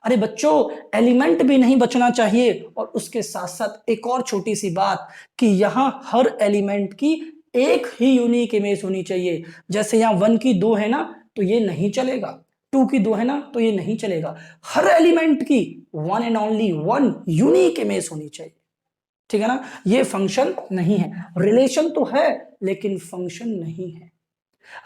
अरे बच्चों एलिमेंट भी नहीं बचना चाहिए, और उसके साथ साथ एक और छोटी सी बात कि यहां हर एलिमेंट की एक ही यूनिक इमेज होनी चाहिए। जैसे यहां 1 की 2 है ना, तो ये नहीं चलेगा, 2 की 2 है ना, तो ये नहीं चलेगा। हर एलिमेंट की 1 एंड ओनली 1 यूनिक इमेज होनी चाहिए। ठीक है ना? ये फंक्शन नहीं है। रिलेशन तो है लेकिन फंक्शन नहीं है।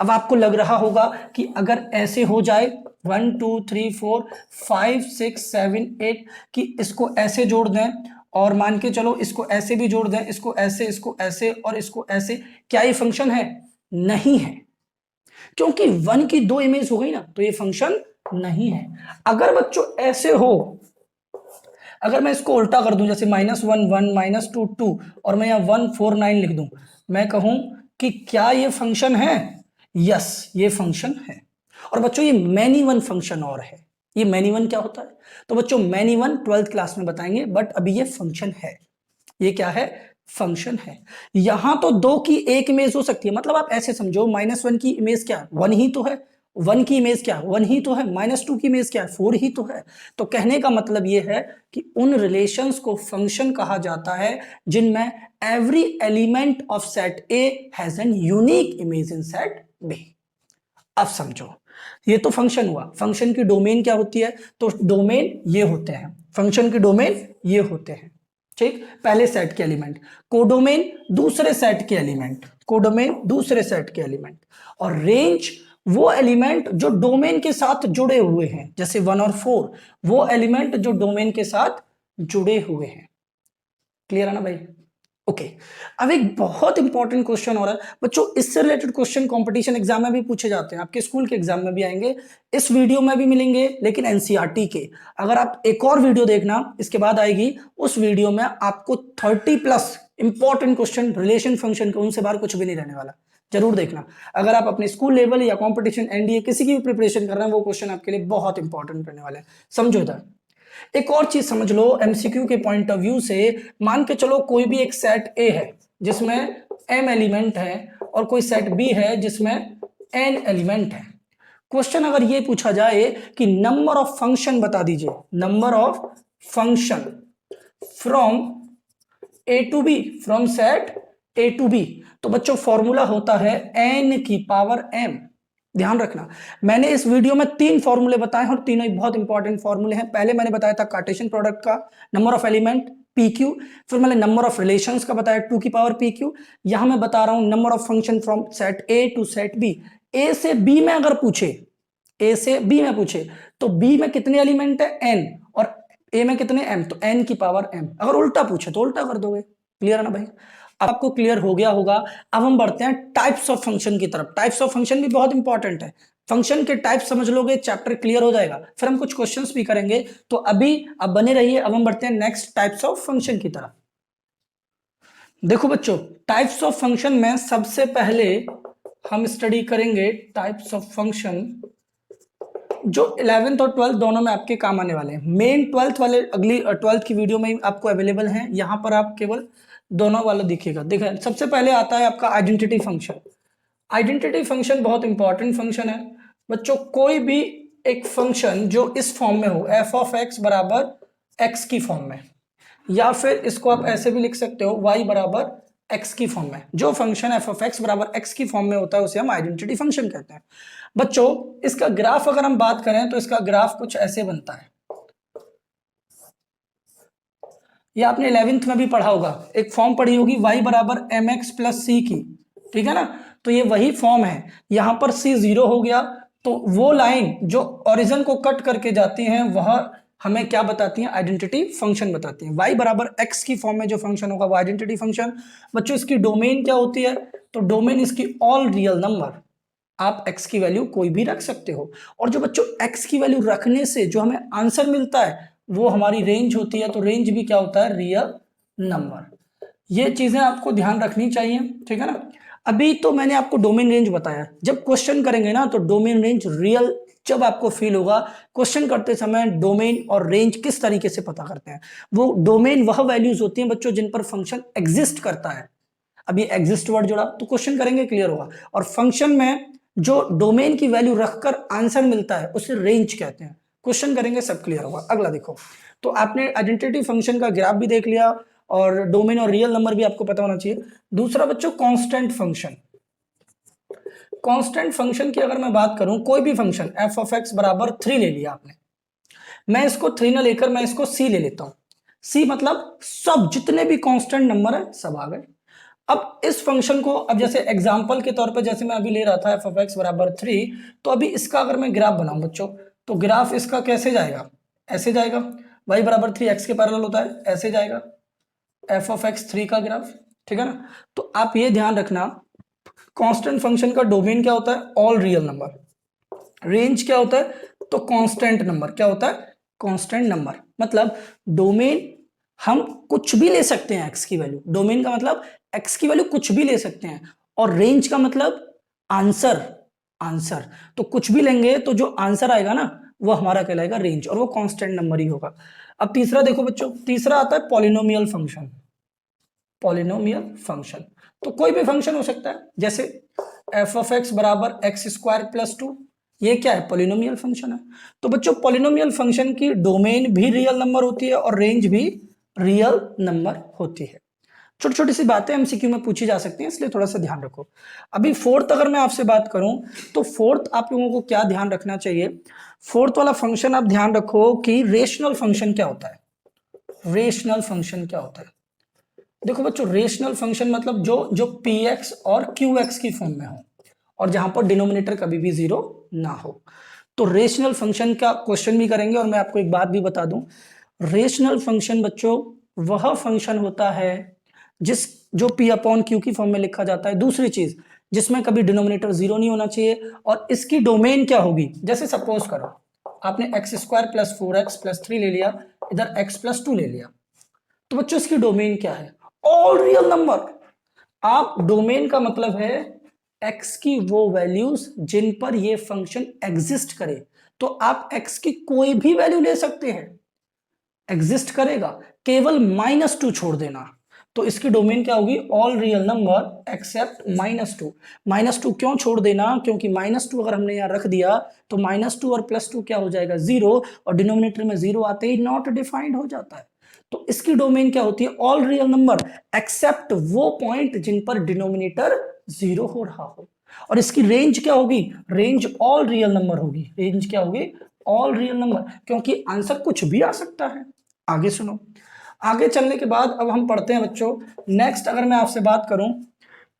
अब आपको लग रहा होगा कि अगर ऐसे हो जाए 1 2 3 4 5 6 7 8 कि इसको ऐसे जोड़ दें और मान के चलो इसको ऐसे भी जोड़ दें, इसको ऐसे और इसको ऐसे, क्या ये फंक्शन है? नहीं है। क्योंकि 1 की 2 इमेज हो गई ना, तो ये फंक्शन नहीं है। अगर बच्चों ऐसे हो, अगर मैं इसको उल्टा कर दूं, जैसे -1 1 -2 2 और मैं यहां 1 4 9 लिख दूं, मैं कहूं कि क्या ये फंक्शन है? यस, ये फंक्शन है। और बच्चों ये मैनी वन फंक्शन और है। ये मैनी वन क्या होता है? तो बच्चों मैनी वन 12th क्लास में बताएंगे, बट अभी ये फंक्शन है। ये क्या है? फंक्शन है। यहां तो 2 की एक इमेज हो सकती है, मतलब आप ऐसे समझो -1 की इमेज क्या है? 1 ही तो है। 1 की इमेज क्या है? 1 ही तो है। -2 की इमेज क्या है? 4 ही तो है। तो कहने का मतलब यह है कि उन रिलेशंस को फंक्शन कहा जाता है जिनमें every element of set A has an unique image in set B. अब समझो, ये तो फंक्शन हुआ। फंक्शन की डोमेन क्या होती है? तो डोमेन ये होते हैं, फंक्शन की डोमेन ये होते हैं। ठीक, पहले सेट के एलिमेंट, कोडोमेन दूसरे सेट के एलिमेंट, कोडोमेन दूसरे सेट के एलिमेंट, और रेंज वो एलिमेंट जो डोमेन के साथ जुड़े हुए हैं, जैसे 1 और 4 वो एलिमेंट जो डोमेन के साथ जुड़े हुए हैं। क्लियर है ना भाई? ओके। अब एक बहुत इंपॉर्टेंट क्वेश्चन हो रहा है बच्चों, इससे रिलेटेड क्वेश्चन कंपटीशन एग्जाम में भी पूछे जाते हैं, आपके स्कूल के एग्जाम में भी आएंगे, इस वीडियो में भी मिलेंगे, लेकिन एनसीईआरटी के। अगर आप एक और वीडियो देखना इसके बाद आएगी, उस वीडियो में आपको 30+ इंपॉर्टेंट क्वेश्चन रिलेशन फंक्शन के, उनसे बाहर कुछ भी नहीं रहने वाला, जरूर देखना। अगर आप अपने स्कूल लेवल या कॉम्पिटिशन एनडीए किसी की भी प्रिपरेशन कर रहे हैं, वो क्वेश्चन आपके लिए बहुत इंपॉर्टेंट रहने वाले हैं। समझो इधर, एक और चीज समझ लो एमसीक्यू के पॉइंट ऑफ व्यू से, मान के चलो कोई भी एक सेट ए है जिसमें m एलिमेंट है और कोई सेट बी है जिसमें n एलिमेंट है। क्वेश्चन अगर ये पूछा जाए कि नंबर ऑफ फंक्शन बता दीजिए, number of function from A to B, from set A to B, तो बच्चों फॉर्मूला होता है n की पावर m। ध्यान रखना, मैंने इस वीडियो में 3 फॉर्मूले बताए हैं और तीनों ही बहुत इंपॉर्टेंट फॉर्मूले हैं। पहले मैंने बताया था कार्टेशियन प्रोडक्ट का नंबर ऑफ एलिमेंट PQ, फिर मैंने नंबर ऑफ रिलेशंस का बताया 2 की पावर PQ। यहां मैं बता रहा हूं number of function from set A to set B। A से B में अगर पूछे, A से B में पूछे तो B में कितने एलिमेंट है n और A में कितने m, तो n की पावर m। अगर उल्टा पूछे तो उल्टा कर दोगे। क्लियर है ना भाई? आपको क्लियर हो गया होगा। अब हम बढ़ते हैं टाइप्स ऑफ फंक्शन की तरफ। टाइप्स ऑफ फंक्शन भी बहुत इंपॉर्टेंट है, फंक्शन के टाइप समझ लोगे चैप्टर क्लियर हो जाएगा, फिर हम कुछ क्वेश्चंस भी करेंगे। तो अभी अब बने रहिए, अब हम बढ़ते हैं नेक्स्ट टाइप्स ऑफ फंक्शन की तरफ। देखो बच्चों, टाइप्स ऑफ फंक्शन में सबसे पहले हम स्टडी करेंगे टाइप्स ऑफ फंक्शन जो 11th और 12th दोनों में आपके काम आने वाले हैं। मेन 12th वाले अगली 12th की वीडियो में आपको अवेलेबल हैं, यहां पर आप केवल दोनों वाला दिखेगा। देखिए सबसे पहले आता है आपका आइडेंटिटी फंक्शन। आइडेंटिटी फंक्शन बहुत इंपॉर्टेंट फंक्शन है बच्चों। कोई भी एक फंक्शन जो इस फॉर्म में हो, एफ ऑफ एक्स बराबर एक्स की फॉर्म में, या फिर इसको आप ऐसे भी लिख सकते हो y बराबर एक्स की फॉर्म में, जो फंक्शन एफ ऑफ एक्स बराबर एक्स की फॉर्म में होता है उसे हम आइडेंटिटी फंक्शन कहते हैं। बच्चों इसका ग्राफ अगर हम बात करें तो इसका ग्राफ कुछ ऐसे बनता है। ये आपने 11th में भी पढ़ा होगा, एक फॉर्म पढ़ी होगी y बराबर एम एक्स प्लस सी की, ठीक है ना? तो ये वही फॉर्म है। यहां पर c 0 हो गया तो वो लाइन जो ओरिजिन को कट करके जाती हैं वह हमें क्या बताती हैं? आइडेंटिटी फंक्शन बताती हैं। y बराबर x की फॉर्म में जो फंक्शन होगा वो आइडेंटिटी फंक्शन। बच्चों इसकी डोमेन क्या होती है? तो डोमेन इसकी ऑल रियल नंबर, आप x की वैल्यू कोई भी रख सकते हो। और जो बच्चों x की वैल्यू रखने से जो हमें आंसर मिलता है वो हमारी रेंज होती है। तो रेंज भी क्या होता है? Real number. ये चीजें आपको ध्यान रखनी चाहिए, ठीक है ना? अभी तो मैंने आपको डोमेन रेंज बताया, जब क्वेश्चन करेंगे ना तो डोमेन रेंज रियल जब आपको फील होगा। क्वेश्चन करते समय डोमेन और रेंज किस तरीके से पता करते हैं? वो डोमेन वह वैल्यूज होती हैं बच्चों जिन पर फंक्शन एग्जिस्ट करता है। अभी एग्जिस्ट वर्ड जोड़ा तो क्वेश्चन करेंगे क्लियर होगा। और फंक्शन में जो डोमेन की वैल्यू रखकर आंसर मिलता है उसे रेंज कहते हैं। क्वेश्चन करेंगे सब क्लियर होगा। अगला देखो, तो आपने आइडेंटिटी फंक्शन का ग्राफ भी देख लिया और डोमेन और रियल नंबर भी आपको पता होना चाहिए। दूसरा बच्चों कांस्टेंट फंक्शन। कांस्टेंट फंक्शन की अगर मैं बात करूं, कोई भी फंक्शन एफ ऑफ एक्स बराबर 3 ले लिया आपने, मैं इसको 3 ना लेकर मैं इसको c ले लेता हूं। c मतलब सब जितने भी कांस्टेंट नंबर है सब आ गए। अब इस फंक्शन को, अब जैसे एग्जांपल के तौर पे जैसे मैं अभी ले रहा था एफ ऑफ एक्स बराबर 3, तो अभी इसका अगर मैं ग्राफ बनाऊं बच्चों तो ग्राफ इसका कैसे जाएगा? ऐसे जाएगा। y बराबर 3 एक्स के पैरेलल होता है, ऐसे जाएगा एफ ऑफ एक्स 3 का ग्राफ, ठीक है ना? तो आप ये ध्यान रखना, कांस्टेंट फंक्शन का डोमेन क्या होता है? All real number. रेंज क्या होता है? तो कांस्टेंट नंबर। क्या होता है? Constant number. मतलब डोमेन हम कुछ भी ले सकते हैं एक्स की वैल्यू, डोमेन का मतलब एक्स की वैल्यू कुछ भी ले सकते हैं, और रेंज का मतलब आंसर। आंसर तो कुछ भी लेंगे तो जो आंसर आएगा ना वो हमारा कहलाएगा रेंज, और वो कांस्टेंट नंबर ही होगा। अब तीसरा देखो बच्चों, तीसरा आता है पॉलिनोमियल फंक्शन। पॉलिनोमियल फंक्शन तो कोई भी फंक्शन हो सकता है, जैसे एफ ऑफ एक्स बराबर एक्स स्क्वायर प्लस 2, ये क्या है? पॉलिनोमियल फंक्शन है। तो बच्चों पॉलिनोमियल फंक्शन की डोमेन भी रियल नंबर होती है और रेंज भी रियल नंबर होती है। छोटी छोटी सी बातें एमसीक्यू में पूछी जा सकती हैं, इसलिए थोड़ा सा ध्यान रखो। अभी फोर्थ अगर मैं आपसे बात करूं तो फोर्थ आप लोगों को क्या ध्यान रखना चाहिए? फोर्थ वाला फंक्शन आप ध्यान रखो कि रेशनल फंक्शन क्या होता है। रेशनल फंक्शन क्या होता है? देखो बच्चों, रेशनल फंक्शन मतलब जो जो पी एक्स और क्यू एक्स की फॉर्म में हो और जहां पर डिनोमिनेटर कभी भी 0 ना हो। तो रेशनल फंक्शन का क्वेश्चन भी करेंगे। और मैं आपको एक बात भी बता दूं, रेशनल फंक्शन बच्चों वह फंक्शन होता है जिस जो पी अपॉन क्यू की फॉर्म में लिखा जाता है। दूसरी चीज, जिसमें कभी डिनोमिनेटर 0 नहीं होना चाहिए, और इसकी डोमेन क्या होगी? जैसे सपोज करो आपने x square plus 4x plus 3 ले लिया, इधर x प्लस 2 ले लिया, तो बच्चों इसकी डोमेन क्या है? All real number. आप डोमेन का मतलब है x की वो वैल्यूज जिन पर ये फंक्शन एग्जिस्ट करे। तो आप x की कोई भी वैल्यू ले सकते हैं। एग्जिस्ट करेगा, केवल -2 छोड़ देना। तो इसकी डोमेन क्या होगी, ऑल रियल नंबर एक्सेप्ट -2। -2 क्यों छोड़ देना, क्योंकि -2 अगर हमने यहाँ रख दिया तो -2 और +2 क्या हो जाएगा, 0, और डिनोमिनेटर में 0 आते ही नॉट डिफाइंड हो जाता है। तो इसकी डोमेन क्या होती है, ऑल रियल नंबर एक्सेप्ट वो पॉइंट जिन पर डिनोमिनेटर 0 हो रहा हो। और इसकी रेंज क्या होगी, रेंज ऑल रियल नंबर होगी। रेंज क्या होगी, ऑल रियल नंबर, क्योंकि आंसर कुछ भी आ सकता है। आगे सुनो, आगे चलने के बाद अब हम पढ़ते हैं बच्चों नेक्स्ट। अगर मैं आपसे बात करूं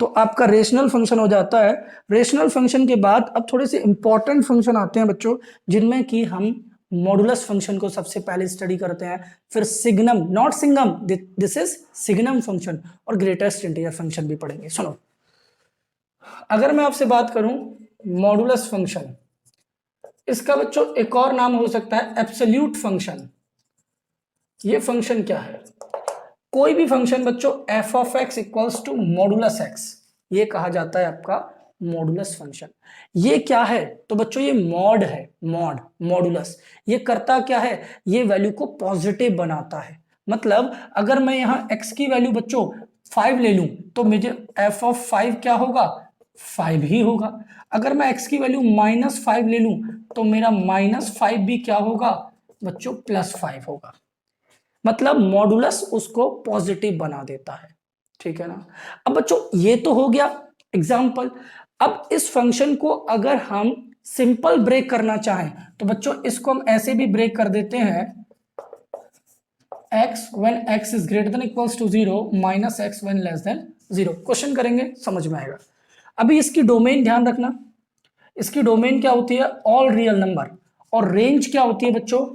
तो आपका रेशनल फंक्शन हो जाता है। रेशनल फंक्शन के बाद अब थोड़े से इंपॉर्टेंट फंक्शन आते हैं बच्चों, जिनमें कि हम मॉडुलस फंक्शन को सबसे पहले स्टडी करते हैं, फिर signum, not Singham, this is signum function, और ग्रेटेस्ट इंटीजर फंक्शन भी पढ़ेंगे। सुनो, अगर मैं आपसे बात करूं मॉडुलस फंक्शन, इसका बच्चों एक और नाम हो सकता है एब्सोल्यूट फंक्शन। ये फंक्शन क्या है, कोई भी फंक्शन बच्चों f of x equals to modulus x, ये कहा जाता है आपका मॉडुलस फंक्शन। ये क्या है, तो बच्चों ये मॉड है, मॉड, मॉडुलस। ये करता क्या है, ये वैल्यू को पॉजिटिव बनाता है। मतलब अगर मैं यहाँ x की वैल्यू बच्चों 5 ले लूं तो मुझे f ऑफ 5 क्या होगा, 5 ही होगा। अगर मैं x की वैल्यू -5 ले लूं तो मेरा -5 भी क्या होगा बच्चों, +5 होगा। मतलब मॉडुलस उसको पॉजिटिव बना देता है, ठीक है ना। अब बच्चों ये तो हो गया एग्जाम्पल। अब इस फंक्शन को अगर हम सिंपल ब्रेक करना चाहें तो बच्चों इसको हम ऐसे भी ब्रेक कर देते हैं, x when x is greater than equals to 0 minus x when less than 0। Question करेंगे समझ में आएगा। अभी इसकी डोमेन ध्यान रखना, इसकी डोमेन क्या होती है, ऑल रियल नंबर, और रेंज क्या होती है बच्चों,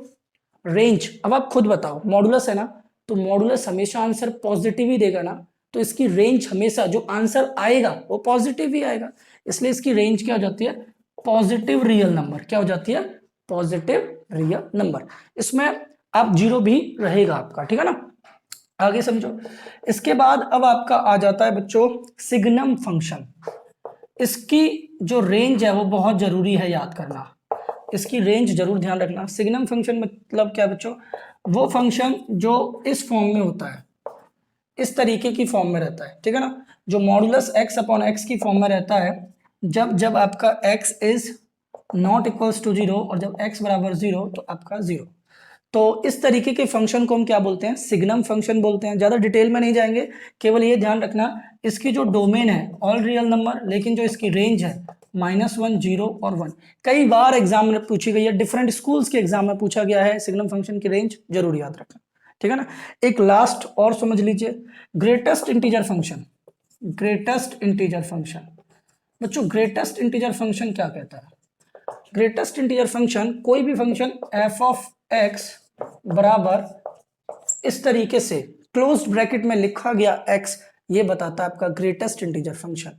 रेंज। अब आप खुद बताओ, मॉडुलस है ना, तो मॉडुलस हमेशा आंसर पॉजिटिव ही देगा ना, तो इसकी रेंज हमेशा जो आंसर आएगा वो पॉजिटिव ही आएगा। इसलिए इसकी रेंज क्या हो जाती है, पॉजिटिव रियल नंबर। क्या हो जाती है, पॉजिटिव रियल नंबर। इसमें आप 0 भी रहेगा आपका, ठीक है ना। आगे समझो, इसके बाद अब आपका आ जाता है बच्चों सिग्नम फंक्शन। इसकी जो रेंज है वो बहुत जरूरी है याद करना, इसकी रेंज जरूर ध्यान रखना। सिग्नम फंक्शन मतलब क्या बच्चों, वो फंक्शन जो इस फॉर्म में होता है, इस तरीके की फॉर्म में रहता है, ठीक है ना। जो मॉडुलस x अपॉन x की फॉर्म में रहता है, जब जब आपका x is not equals to 0 और जब x बराबर 0 तो आपका 0। तो इस तरीके के फंक्शन को हम क्या बोलते हैं, सिग्नम फंक्शन बोलते हैं। ज्यादा डिटेल में नहीं जाएंगे, केवल ये ध्यान रखना इसकी जो डोमेन है ऑल रियल नंबर, लेकिन जो इसकी रेंज है -1, 0 और 1। कई बार एग्जाम में पूछी गई है, डिफरेंट स्कूल्स के एग्जाम में पूछा गया है सिग्नम फंक्शन की रेंज, जरूर याद रखना, ठीक है ना। एक लास्ट और समझ लीजिए, greatest integer function. Greatest integer function बच्चों, ग्रेटेस्ट इंटीजर फंक्शन क्या कहता है, ग्रेटेस्ट इंटीजर फंक्शन कोई भी फंक्शन एफ ऑफ एक्स बराबर इस तरीके से क्लोज्ड ब्रैकेट में लिखा गया x, ये बताता है आपका ग्रेटेस्ट इंटीजर फंक्शन।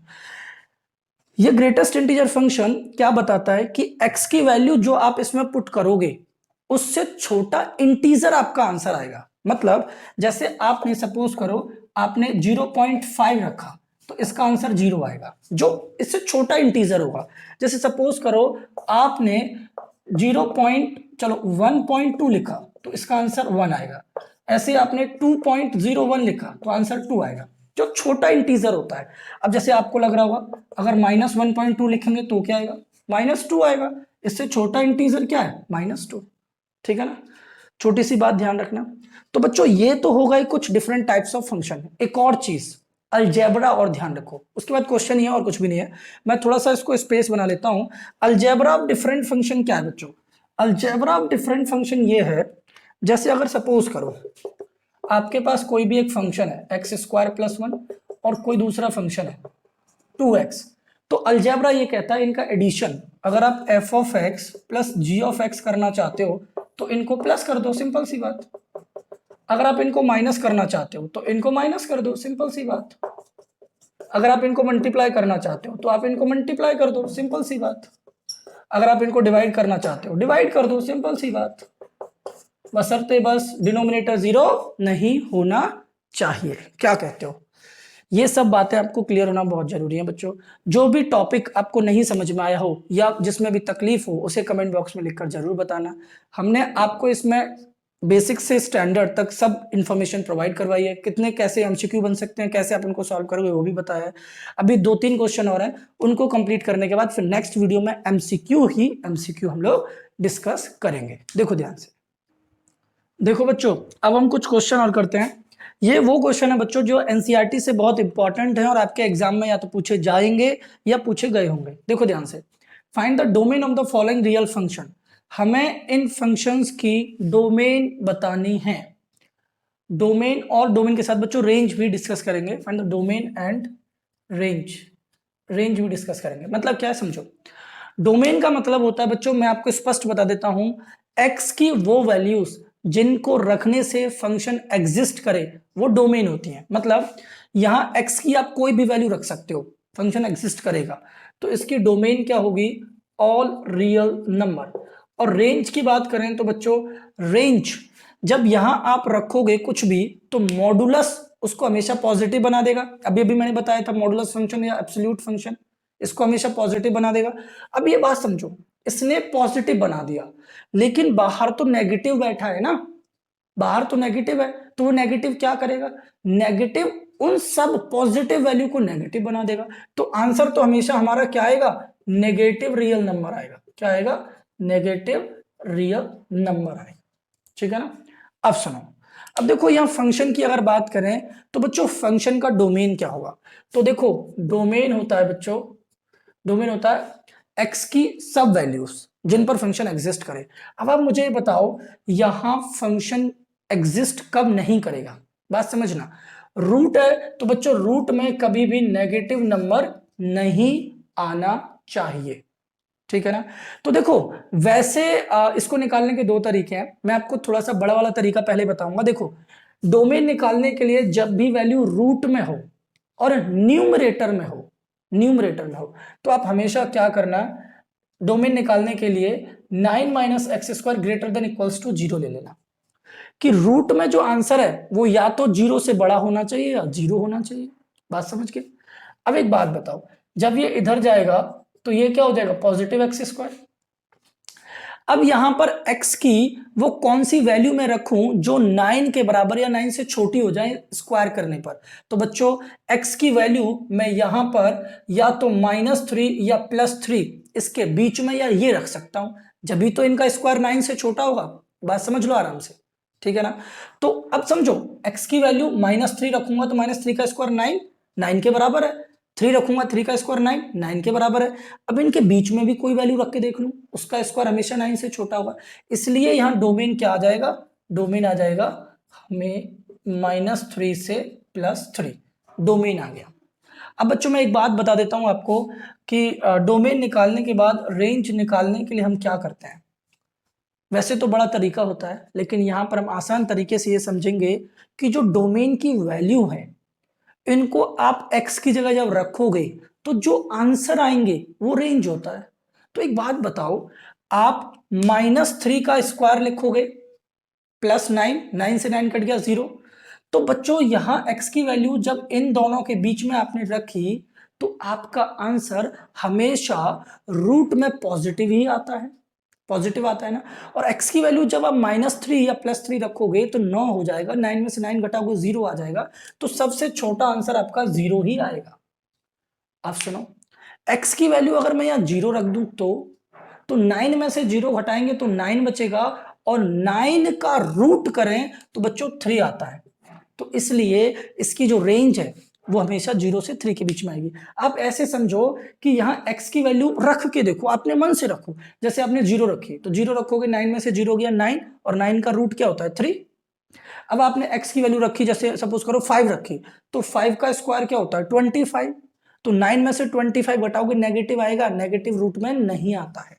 ये ग्रेटेस्ट इंटीजर फंक्शन क्या बताता है कि x की वैल्यू जो आप इसमें पुट करोगे उससे छोटा इंटीजर आपका आंसर आएगा। मतलब जैसे आपने सपोज करो आपने 0.5 रखा तो इसका आंसर 0 आएगा, जो इससे छोटा इंटीजर होगा। जैसे सपोज करो आपने 1.2 लिखा तो इसका आंसर 1 आएगा। ऐसे आपने 2.01 लिखा तो आंसर 2 आएगा, जो छोटा इंटीजर होता है। अब जैसे आपको लग रहा होगा अगर -1.2 लिखेंगे तो क्या आएगा, -2 आएगा। इससे छोटा इंटीजर क्या है, -2, ठीक है ना। छोटी सी बात ध्यान रखना। तो बच्चों ये तो होगा ही कुछ डिफरेंट टाइप्स ऑफ फंक्शन। एक और चीज अलजेब्रा, और ध्यान रखो उसके बाद क्वेश्चन ही है और कुछ भी नहीं है। मैं थोड़ा सा इसको स्पेस बना लेता हूं। अलजेब्रा ऑफ डिफरेंट फंक्शन क्या है बच्चों, अलजेब्रा ऑफ डिफरेंट फंक्शन ये है, जैसे अगर सपोज करो आपके पास कोई भी एक फंक्शन है x² + 1 और कोई दूसरा फंक्शन है 2x, तो अलजेब्रा ये कहता है इनका एडिशन। अगर आप f of x plus g of x करना चाहते हो तो इनको प्लस कर दो, सिंपल सी बात। अगर आप इनको माइनस करना चाहते हो तो इनको माइनस कर दो, सिंपल सी बात। अगर आप इनको मल्टीप्लाई करना चाहते हो तो आप इनको मल्टीप्लाई कर दो, सिंपल सी बात। अगर आप इनको डिवाइड करना चाहते हो डिवाइड कर दो, सिंपल सी बात। बशर्ते बस डिनोमिनेटर 0 नहीं होना चाहिए। क्या कहते हो, ये सब बातें आपको क्लियर होना बहुत जरूरी है बच्चों। जो भी टॉपिक आपको नहीं समझ में आया हो या जिसमें भी तकलीफ हो उसे कमेंट बॉक्स में लिखकर जरूर बताना। हमने आपको इसमें बेसिक से स्टैंडर्ड तक सब इंफॉर्मेशन प्रोवाइड करवाई है। कितने कैसे एमसीक्यू बन सकते हैं, कैसे आप उनको सॉल्व करोगे वो भी बताया है। अभी 2-3 क्वेश्चन और हैं, उनको कंप्लीट करने के बाद फिर नेक्स्ट वीडियो में एमसीक्यू हम लोग डिस्कस करेंगे। देखो ध्यान से, देखो बच्चों, अब हम कुछ क्वेश्चन और करते हैं। ये वो क्वेश्चन है बच्चों जो एनसीईआरटी से बहुत इंपॉर्टेंट है और आपके एग्जाम में या तो पूछे जाएंगे या पूछे गए होंगे। देखो ध्यान से, find the domain of the following real function. हमें इन फंक्शंस की डोमेन बतानी है। डोमेन और डोमेन के साथ बच्चों रेंज भी डिस्कस करेंगे। Find the domain and range, range भी डिस्कस करेंगे। मतलब क्या है समझो, डोमेन का मतलब होता है बच्चों, मैं आपको स्पष्ट बता देता हूं, एक्स की वो वैल्यूज जिनको रखने से फंक्शन एग्जिस्ट करे वो डोमेन होती हैं। मतलब यहां एक्स की आप कोई भी वैल्यू रख सकते हो, फंक्शन एग्जिस्ट करेगा। तो इसकी डोमेन क्या होगी, ऑल रियल नंबर। और रेंज की बात करें तो बच्चों, रेंज जब यहां आप रखोगे कुछ भी तो मॉडुलस उसको हमेशा पॉजिटिव बना देगा। अभी अभी मैंने बताया था मॉडुलस फंक्शन या एब्सोल्यूट फंक्शन, इसको हमेशा पॉजिटिव बना देगा। अब ये बात समझो, इसने पॉजिटिव बना दिया लेकिन बाहर तो नेगेटिव बैठा है ना, बाहर तो नेगेटिव है, तो वो नेगेटिव क्या करेगा, नेगेटिव उन सब पॉजिटिव वैल्यू को नेगेटिव बना देगा। तो आंसर तो हमेशा हमारा क्या आएगा, नेगेटिव रियल नंबर आएगा। क्या आएगा, नेगेटिव रियल नंबर आएगा। ठीक है ना। अब सुनो, अब देखो यहां फंक्शन की अगर बात करें तो बच्चों फंक्शन का डोमेन क्या होगा। तो देखो डोमेन होता है बच्चों, डोमेन होता है एक्स की सब वैल्यूज जिन पर फंक्शन एग्जिस्ट करे। अब आप मुझे बताओ यहां फंक्शन एग्जिस्ट कब नहीं करेगा, बात समझना। रूट है तो बच्चों रूट में कभी भी नेगेटिव नंबर नहीं आना चाहिए। ठीक है ना। तो देखो वैसे इसको निकालने के दो तरीके हैं, मैं आपको थोड़ा सा बड़ा वाला तरीका पहले बताऊंगा। देखो डोमेन निकालने के लिए जब भी वैल्यू रूट में हो और न्यूमरेटर में हो, न्यूमरेटर में हो, तो आप हमेशा क्या करना, डोमेन निकालने के लिए 9 minus x square greater than equals to 0 ले लेना। कि रूट में जो आंसर है वो या तो 0 से बड़ा होना चाहिए या 0 होना चाहिए। बात समझ के। अब एक बात बताओ, जब ये इधर जाएगा तो ये क्या हो जाएगा, पॉजिटिव एक्स स्क्वायर। अब यहां पर x की वो कौन सी वैल्यू मैं रखूं जो 9 के बराबर या 9 से छोटी हो जाए स्क्वायर करने पर। तो बच्चों x की वैल्यू मैं यहां पर या तो -3 या +3 इसके बीच में या ये रख सकता हूं, जब भी तो इनका स्क्वायर 9 से छोटा होगा। बात समझ लो आराम से। ठीक है ना। तो अब समझो x की वैल्यू -3 रखूंगा तो -3 का स्क्वायर 9, 9 के बराबर है। 3 रखूंगा, 3 का स्क्वायर 9, 9 के बराबर है। अब इनके बीच में भी कोई वैल्यू रख के देख लूं, उसका स्क्वायर हमेशा 9 से छोटा होगा। इसलिए यहां डोमेन क्या आ जाएगा, डोमेन आ जाएगा हमें -3 से +3, डोमेन आ गया। अब बच्चों मैं एक बात बता देता हूं आपको कि डोमेन निकालने के बाद रेंज निकालने के लिए हम क्या करते हैं। वैसे तो बड़ा तरीका होता है लेकिन यहां पर हम आसान तरीके से ये समझेंगे कि जो डोमेन की वैल्यू है इनको आप x की जगह जब रखोगे तो जो आंसर आएंगे वो रेंज होता है। तो एक बात बताओ, आप -3 का स्क्वायर लिखोगे +9, 9 से 9 कट गया 0। तो बच्चों यहां x की वैल्यू जब इन दोनों के बीच में आपने रखी तो आपका आंसर हमेशा रूट में पॉजिटिव ही आता है, पॉजिटिव आता है ना। और x की वैल्यू जब आप -3 या +3 रखोगे तो 9 हो जाएगा, 9 में से 9 घटाओगे 0 आ जाएगा। तो सबसे छोटा आंसर आपका 0 ही आएगा। आप सुनो, x की वैल्यू अगर मैं यहाँ 0 रख दूं तो 9 में से 0 घटाएंगे तो 9 बचेगा और 9 का रूट करें तो बच्चों 3 आता है। तो इसलिए इसकी जो रेंज है वो हमेशा 0 से 3 के बीच में आएगी। आप ऐसे समझो कि यहाँ x की वैल्यू रख के देखो, आपने मन से रखो। जैसे आपने 0 रखी तो 0 रखोगे, 9 में से 0 गया 9 और 9 का रूट क्या होता है 3। अब आपने x की वैल्यू रखी, जैसे सपोज करो 5 रखी, तो 5 का स्क्वायर क्या होता है 25। तो 9 में से 25 घटाओगे नेगेटिव आएगा, नेगेटिव रूट में नहीं आता है।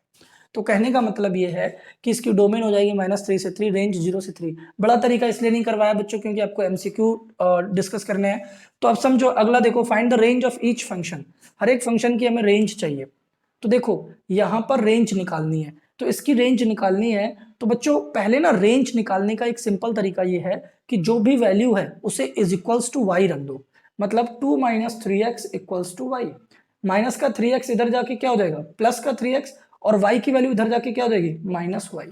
तो कहने का मतलब ये है कि इसकी डोमेन हो जाएगी -3 से 3, रेंज 0 से 3। बड़ा तरीका इसलिए नहीं करवाया बच्चों क्योंकि आपको एमसीक्यू डिस्कस करने हैं। तो अब समझो अगला देखो, find the range of each function. हर एक फंक्शन की हमें रेंज चाहिए। तो देखो यहां पर रेंज निकालनी है, तो इसकी रेंज निकालनी है। तो बच्चों पहले ना रेंज निकालने का एक सिंपल तरीका ये है कि जो भी वैल्यू है उसे इज इक्वल्स टू वाई रख दो। मतलब 2 - 3x equals to Y. Minus का 3x इधर जाके क्या हो जाएगा, प्लस का 3x, और y की वैल्यू इधर जाके क्या हो जाएगी, -y।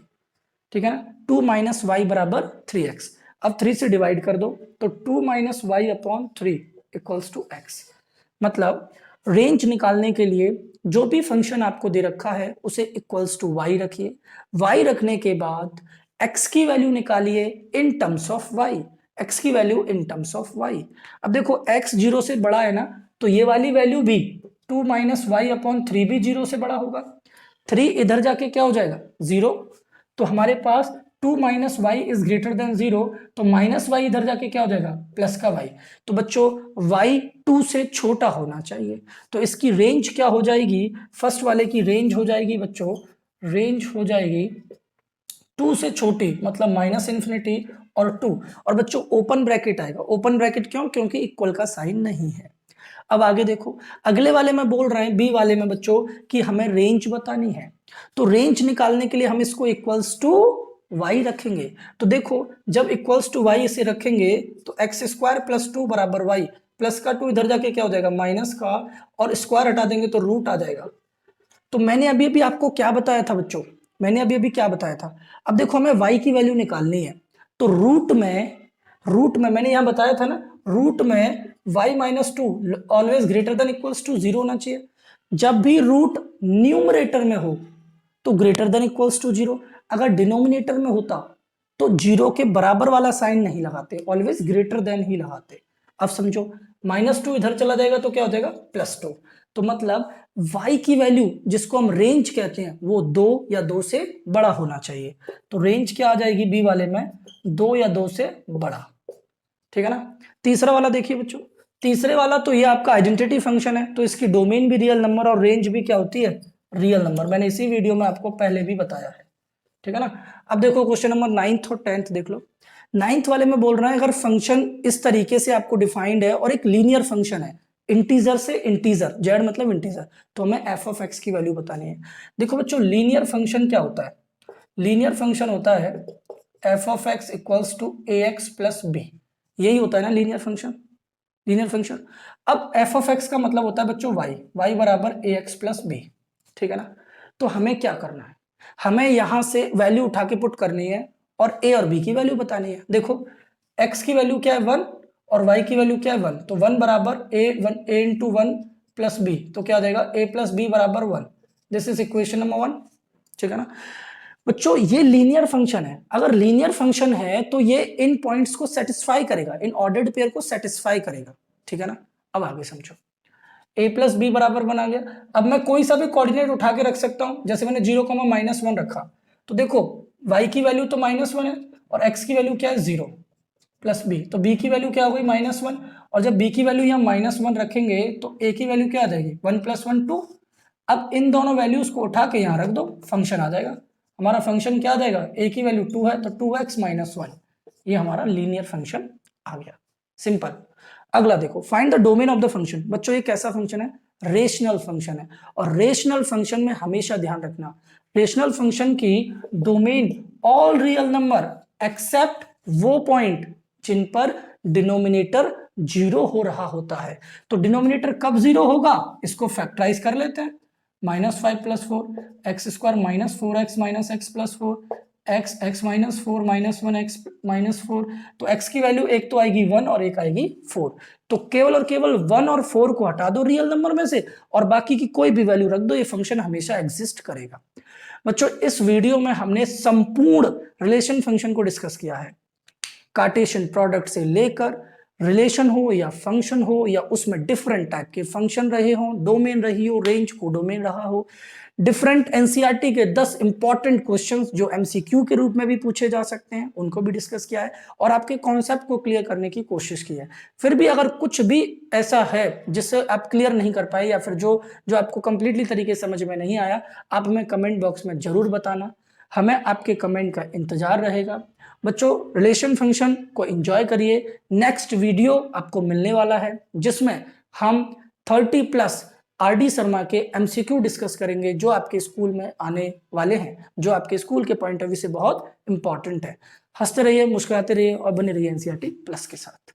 ठीक है ना। 2 माइनस वाई बराबर 3x। अब 3 से डिवाइड कर दो तो 2 minus y upon 3 equals to x. मतलब रेंज निकालने के लिए जो भी फंक्शन आपको दे रखा है उसे इक्वल्स टू वाई रखिए। वाई रखने के बाद एक्स की वैल्यू निकालिए in terms of Y. X की value in terms of Y. अब देखो एक्स 0 से बड़ा है ना, तो ये वाली वैल्यू भी 2 माइनस वाई अपॉन 3 भी 0 से बड़ा होगा। 3 इधर जाके क्या हो जाएगा 0। तो हमारे पास 2 minus y is greater than 0, तो माइनस वाई इधर जाके क्या हो जाएगा प्लस का वाई। तो बच्चों वाई 2 से छोटा होना चाहिए, तो इसकी रेंज क्या हो जाएगी, फर्स्ट वाले की रेंज हो जाएगी बच्चों, रेंज हो जाएगी 2 से छोटी, मतलब माइनस इन्फिनिटी और 2। और बच्चों ओपन ब्रैकेट आएगा। ओपन ब्रैकेट क्यों, क्योंकि इक्वल का साइन नहीं है। अब आगे देखो, अगले वाले में बोल रहे हैं बी वाले में बच्चों कि हमें रेंज बतानी है। तो रेंज निकालने के लिए हम इसको इक्वल्स टू वाई रखेंगे। तो देखो जब इक्वल्स टू वाई इसे रखेंगे तो एक्स स्क्वायर प्लस 2 बराबर वाई, प्लस का 2 इधर जाके क्या हो जाएगा माइनस का, और स्क्वायर हटा देंगे तो रूट आ जाएगा। तो मैंने अभी अभी आपको क्या बताया था बच्चों, मैंने अभी अभी क्या बताया था। अब देखो हमें y की वैल्यू निकालनी है, तो रूट में मैंने यहां बताया था ना, रूट में y minus 2 always greater than equals to 0 होना चाहिए। जब भी रूट न्यूमरेटर में हो तो ग्रेटर देन इक्वल्स टू 0, अगर डिनोमिनेटर में होता तो 0 के बराबर वाला साइन नहीं लगाते, ऑलवेज ग्रेटर देन ही लगाते। अब समझो माइनस 2 इधर चला जाएगा तो क्या हो जाएगा +2। तो मतलब y की वैल्यू जिसको हम रेंज कहते हैं वो 2 या 2 से बड़ा होना चाहिए। तो रेंज क्या आ जाएगी बी वाले में 2 या 2 से बड़ा। ठीक है ना। तीसरा वाला देखिए बच्चों, तीसरे वाला तो ये आपका आइडेंटिटी फंक्शन है, तो इसकी डोमेन भी रियल नंबर और रेंज भी क्या होती है रियल नंबर। मैंने इसी वीडियो में आपको पहले भी बताया है। ठीक है ना। अब देखो क्वेश्चन नंबर 9th और 10th देख लो। 9th वाले में बोल रहा है अगर फंक्शन इस तरीके से आपको डिफाइंड है और एक लीनियर फंक्शन है, इंटीजर से इंटीजर, जेड मतलब इंटीजर, तो हमें एफ ऑफ एक्स की वैल्यू बतानी है। देखो बच्चों लीनियर फंक्शन क्या होता है, लीनियर फंक्शन होता है f of x equals to a x plus b, यही होता है ना लीनियर फंक्शन, लीनियर फंक्शन। अब एफ ऑफ एक्स का मतलब होता है बच्चों वाई, वाई बराबर ए एक्स प्लस बी। ठीक है ना। तो हमें क्या करना है, हमें यहां से वैल्यू उठा के पुट करनी है और ए और बी की वैल्यू बतानी है। देखो एक्स की वैल्यू क्या है 1 और वाई की वैल्यू क्या है 1, तो 1 बराबर ए इंटू 1 प्लस बी, तो क्या आ जाएगा ए प्लस बी बराबर 1। This is equation number 1। ठीक है ना। बच्चों ये लीनियर फंक्शन है, अगर लीनियर फंक्शन है तो ये इन पॉइंट्स को सेटिस्फाई करेगा, इन ऑर्डर्ड पेयर को सेटिस्फाई करेगा। ठीक है ना। अब आगे समझो, a प्लस बी बराबर बना गया। अब मैं कोई सा भी कोऑर्डिनेट उठा के रख सकता हूं, जैसे मैंने 0,-1 रखा, तो देखो y की वैल्यू तो -1 है और x की वैल्यू क्या है 0 प्लस b, तो b की वैल्यू क्या हो गई -1, और जब b की वैल्यू यहाँ -1 रखेंगे तो a की वैल्यू क्या आ जाएगी 1 + 1 2। अब इन दोनों वैल्यूज को उठा के यहाँ रख दो, फंक्शन आ जाएगा। हमारा फंक्शन क्या आ जाएगा, a की वैल्यू 2 है तो 2x - 1, ये हमारा लीनियर फंक्शन आ गया, सिंपल। अगला देखो find the domain of the function. बच्चों ये कैसा फंक्शन है, रेशनल फंक्शन है, और रेशनल फंक्शन में हमेशा ध्यान रखना रेशनल फंक्शन की domain all real number except वो पॉइंट जिन पर डिनोमिनेटर 0 हो रहा होता है। तो डिनोमिनेटर कब 0 होगा, इसको फैक्टराइज कर लेते हैं, -5 + 4 x square -4x - x + 4 x -4 -1 x -4, तो x की वैल्यू एक तो आएगी 1 और एक आएगी 4, तो केवल और केवल 1 और 4 को हटा दो रियल नंबर में से और बाकी की कोई भी वैल्यू रख दो, ये फंक्शन हमेशा एग्जिस्ट करेगा। बच्चों इस वीडियो में हमने संपूर्ण रिलेशन फंक्शन को डिस्कस किया है, कार्टेशियन प्रोडक्ट से लेकर रिलेशन हो या फंक्शन हो या उसमें डिफरेंट टाइप के फंक्शन रहे हो, डोमेन रही हो, रेंज को डोमेन रहा हो, डिफरेंट एनसीईआरटी के 10 इंपॉर्टेंट क्वेश्चंस जो एमसीक्यू के रूप में भी पूछे जा सकते हैं उनको भी डिस्कस किया है और आपके कॉन्सेप्ट को क्लियर करने की कोशिश की है। फिर भी अगर कुछ भी ऐसा है जिससे आप क्लियर नहीं कर पाए या फिर जो आपको कंप्लीटली तरीके से समझ में नहीं आया, आप हमें कमेंट बॉक्स में जरूर बताना, हमें आपके कमेंट का इंतजार रहेगा। बच्चों रिलेशन फंक्शन को एंजॉय करिए, नेक्स्ट वीडियो आपको मिलने वाला है जिसमें हम 30+ आरडी शर्मा के एमसीक्यू डिस्कस करेंगे जो आपके स्कूल में आने वाले हैं, जो आपके स्कूल के पॉइंट ऑफ व्यू से बहुत इंपॉर्टेंट है। हंसते रहिए, मुस्कुराते रहिए और बने रहिए एनसीईआरटी प्लस के साथ।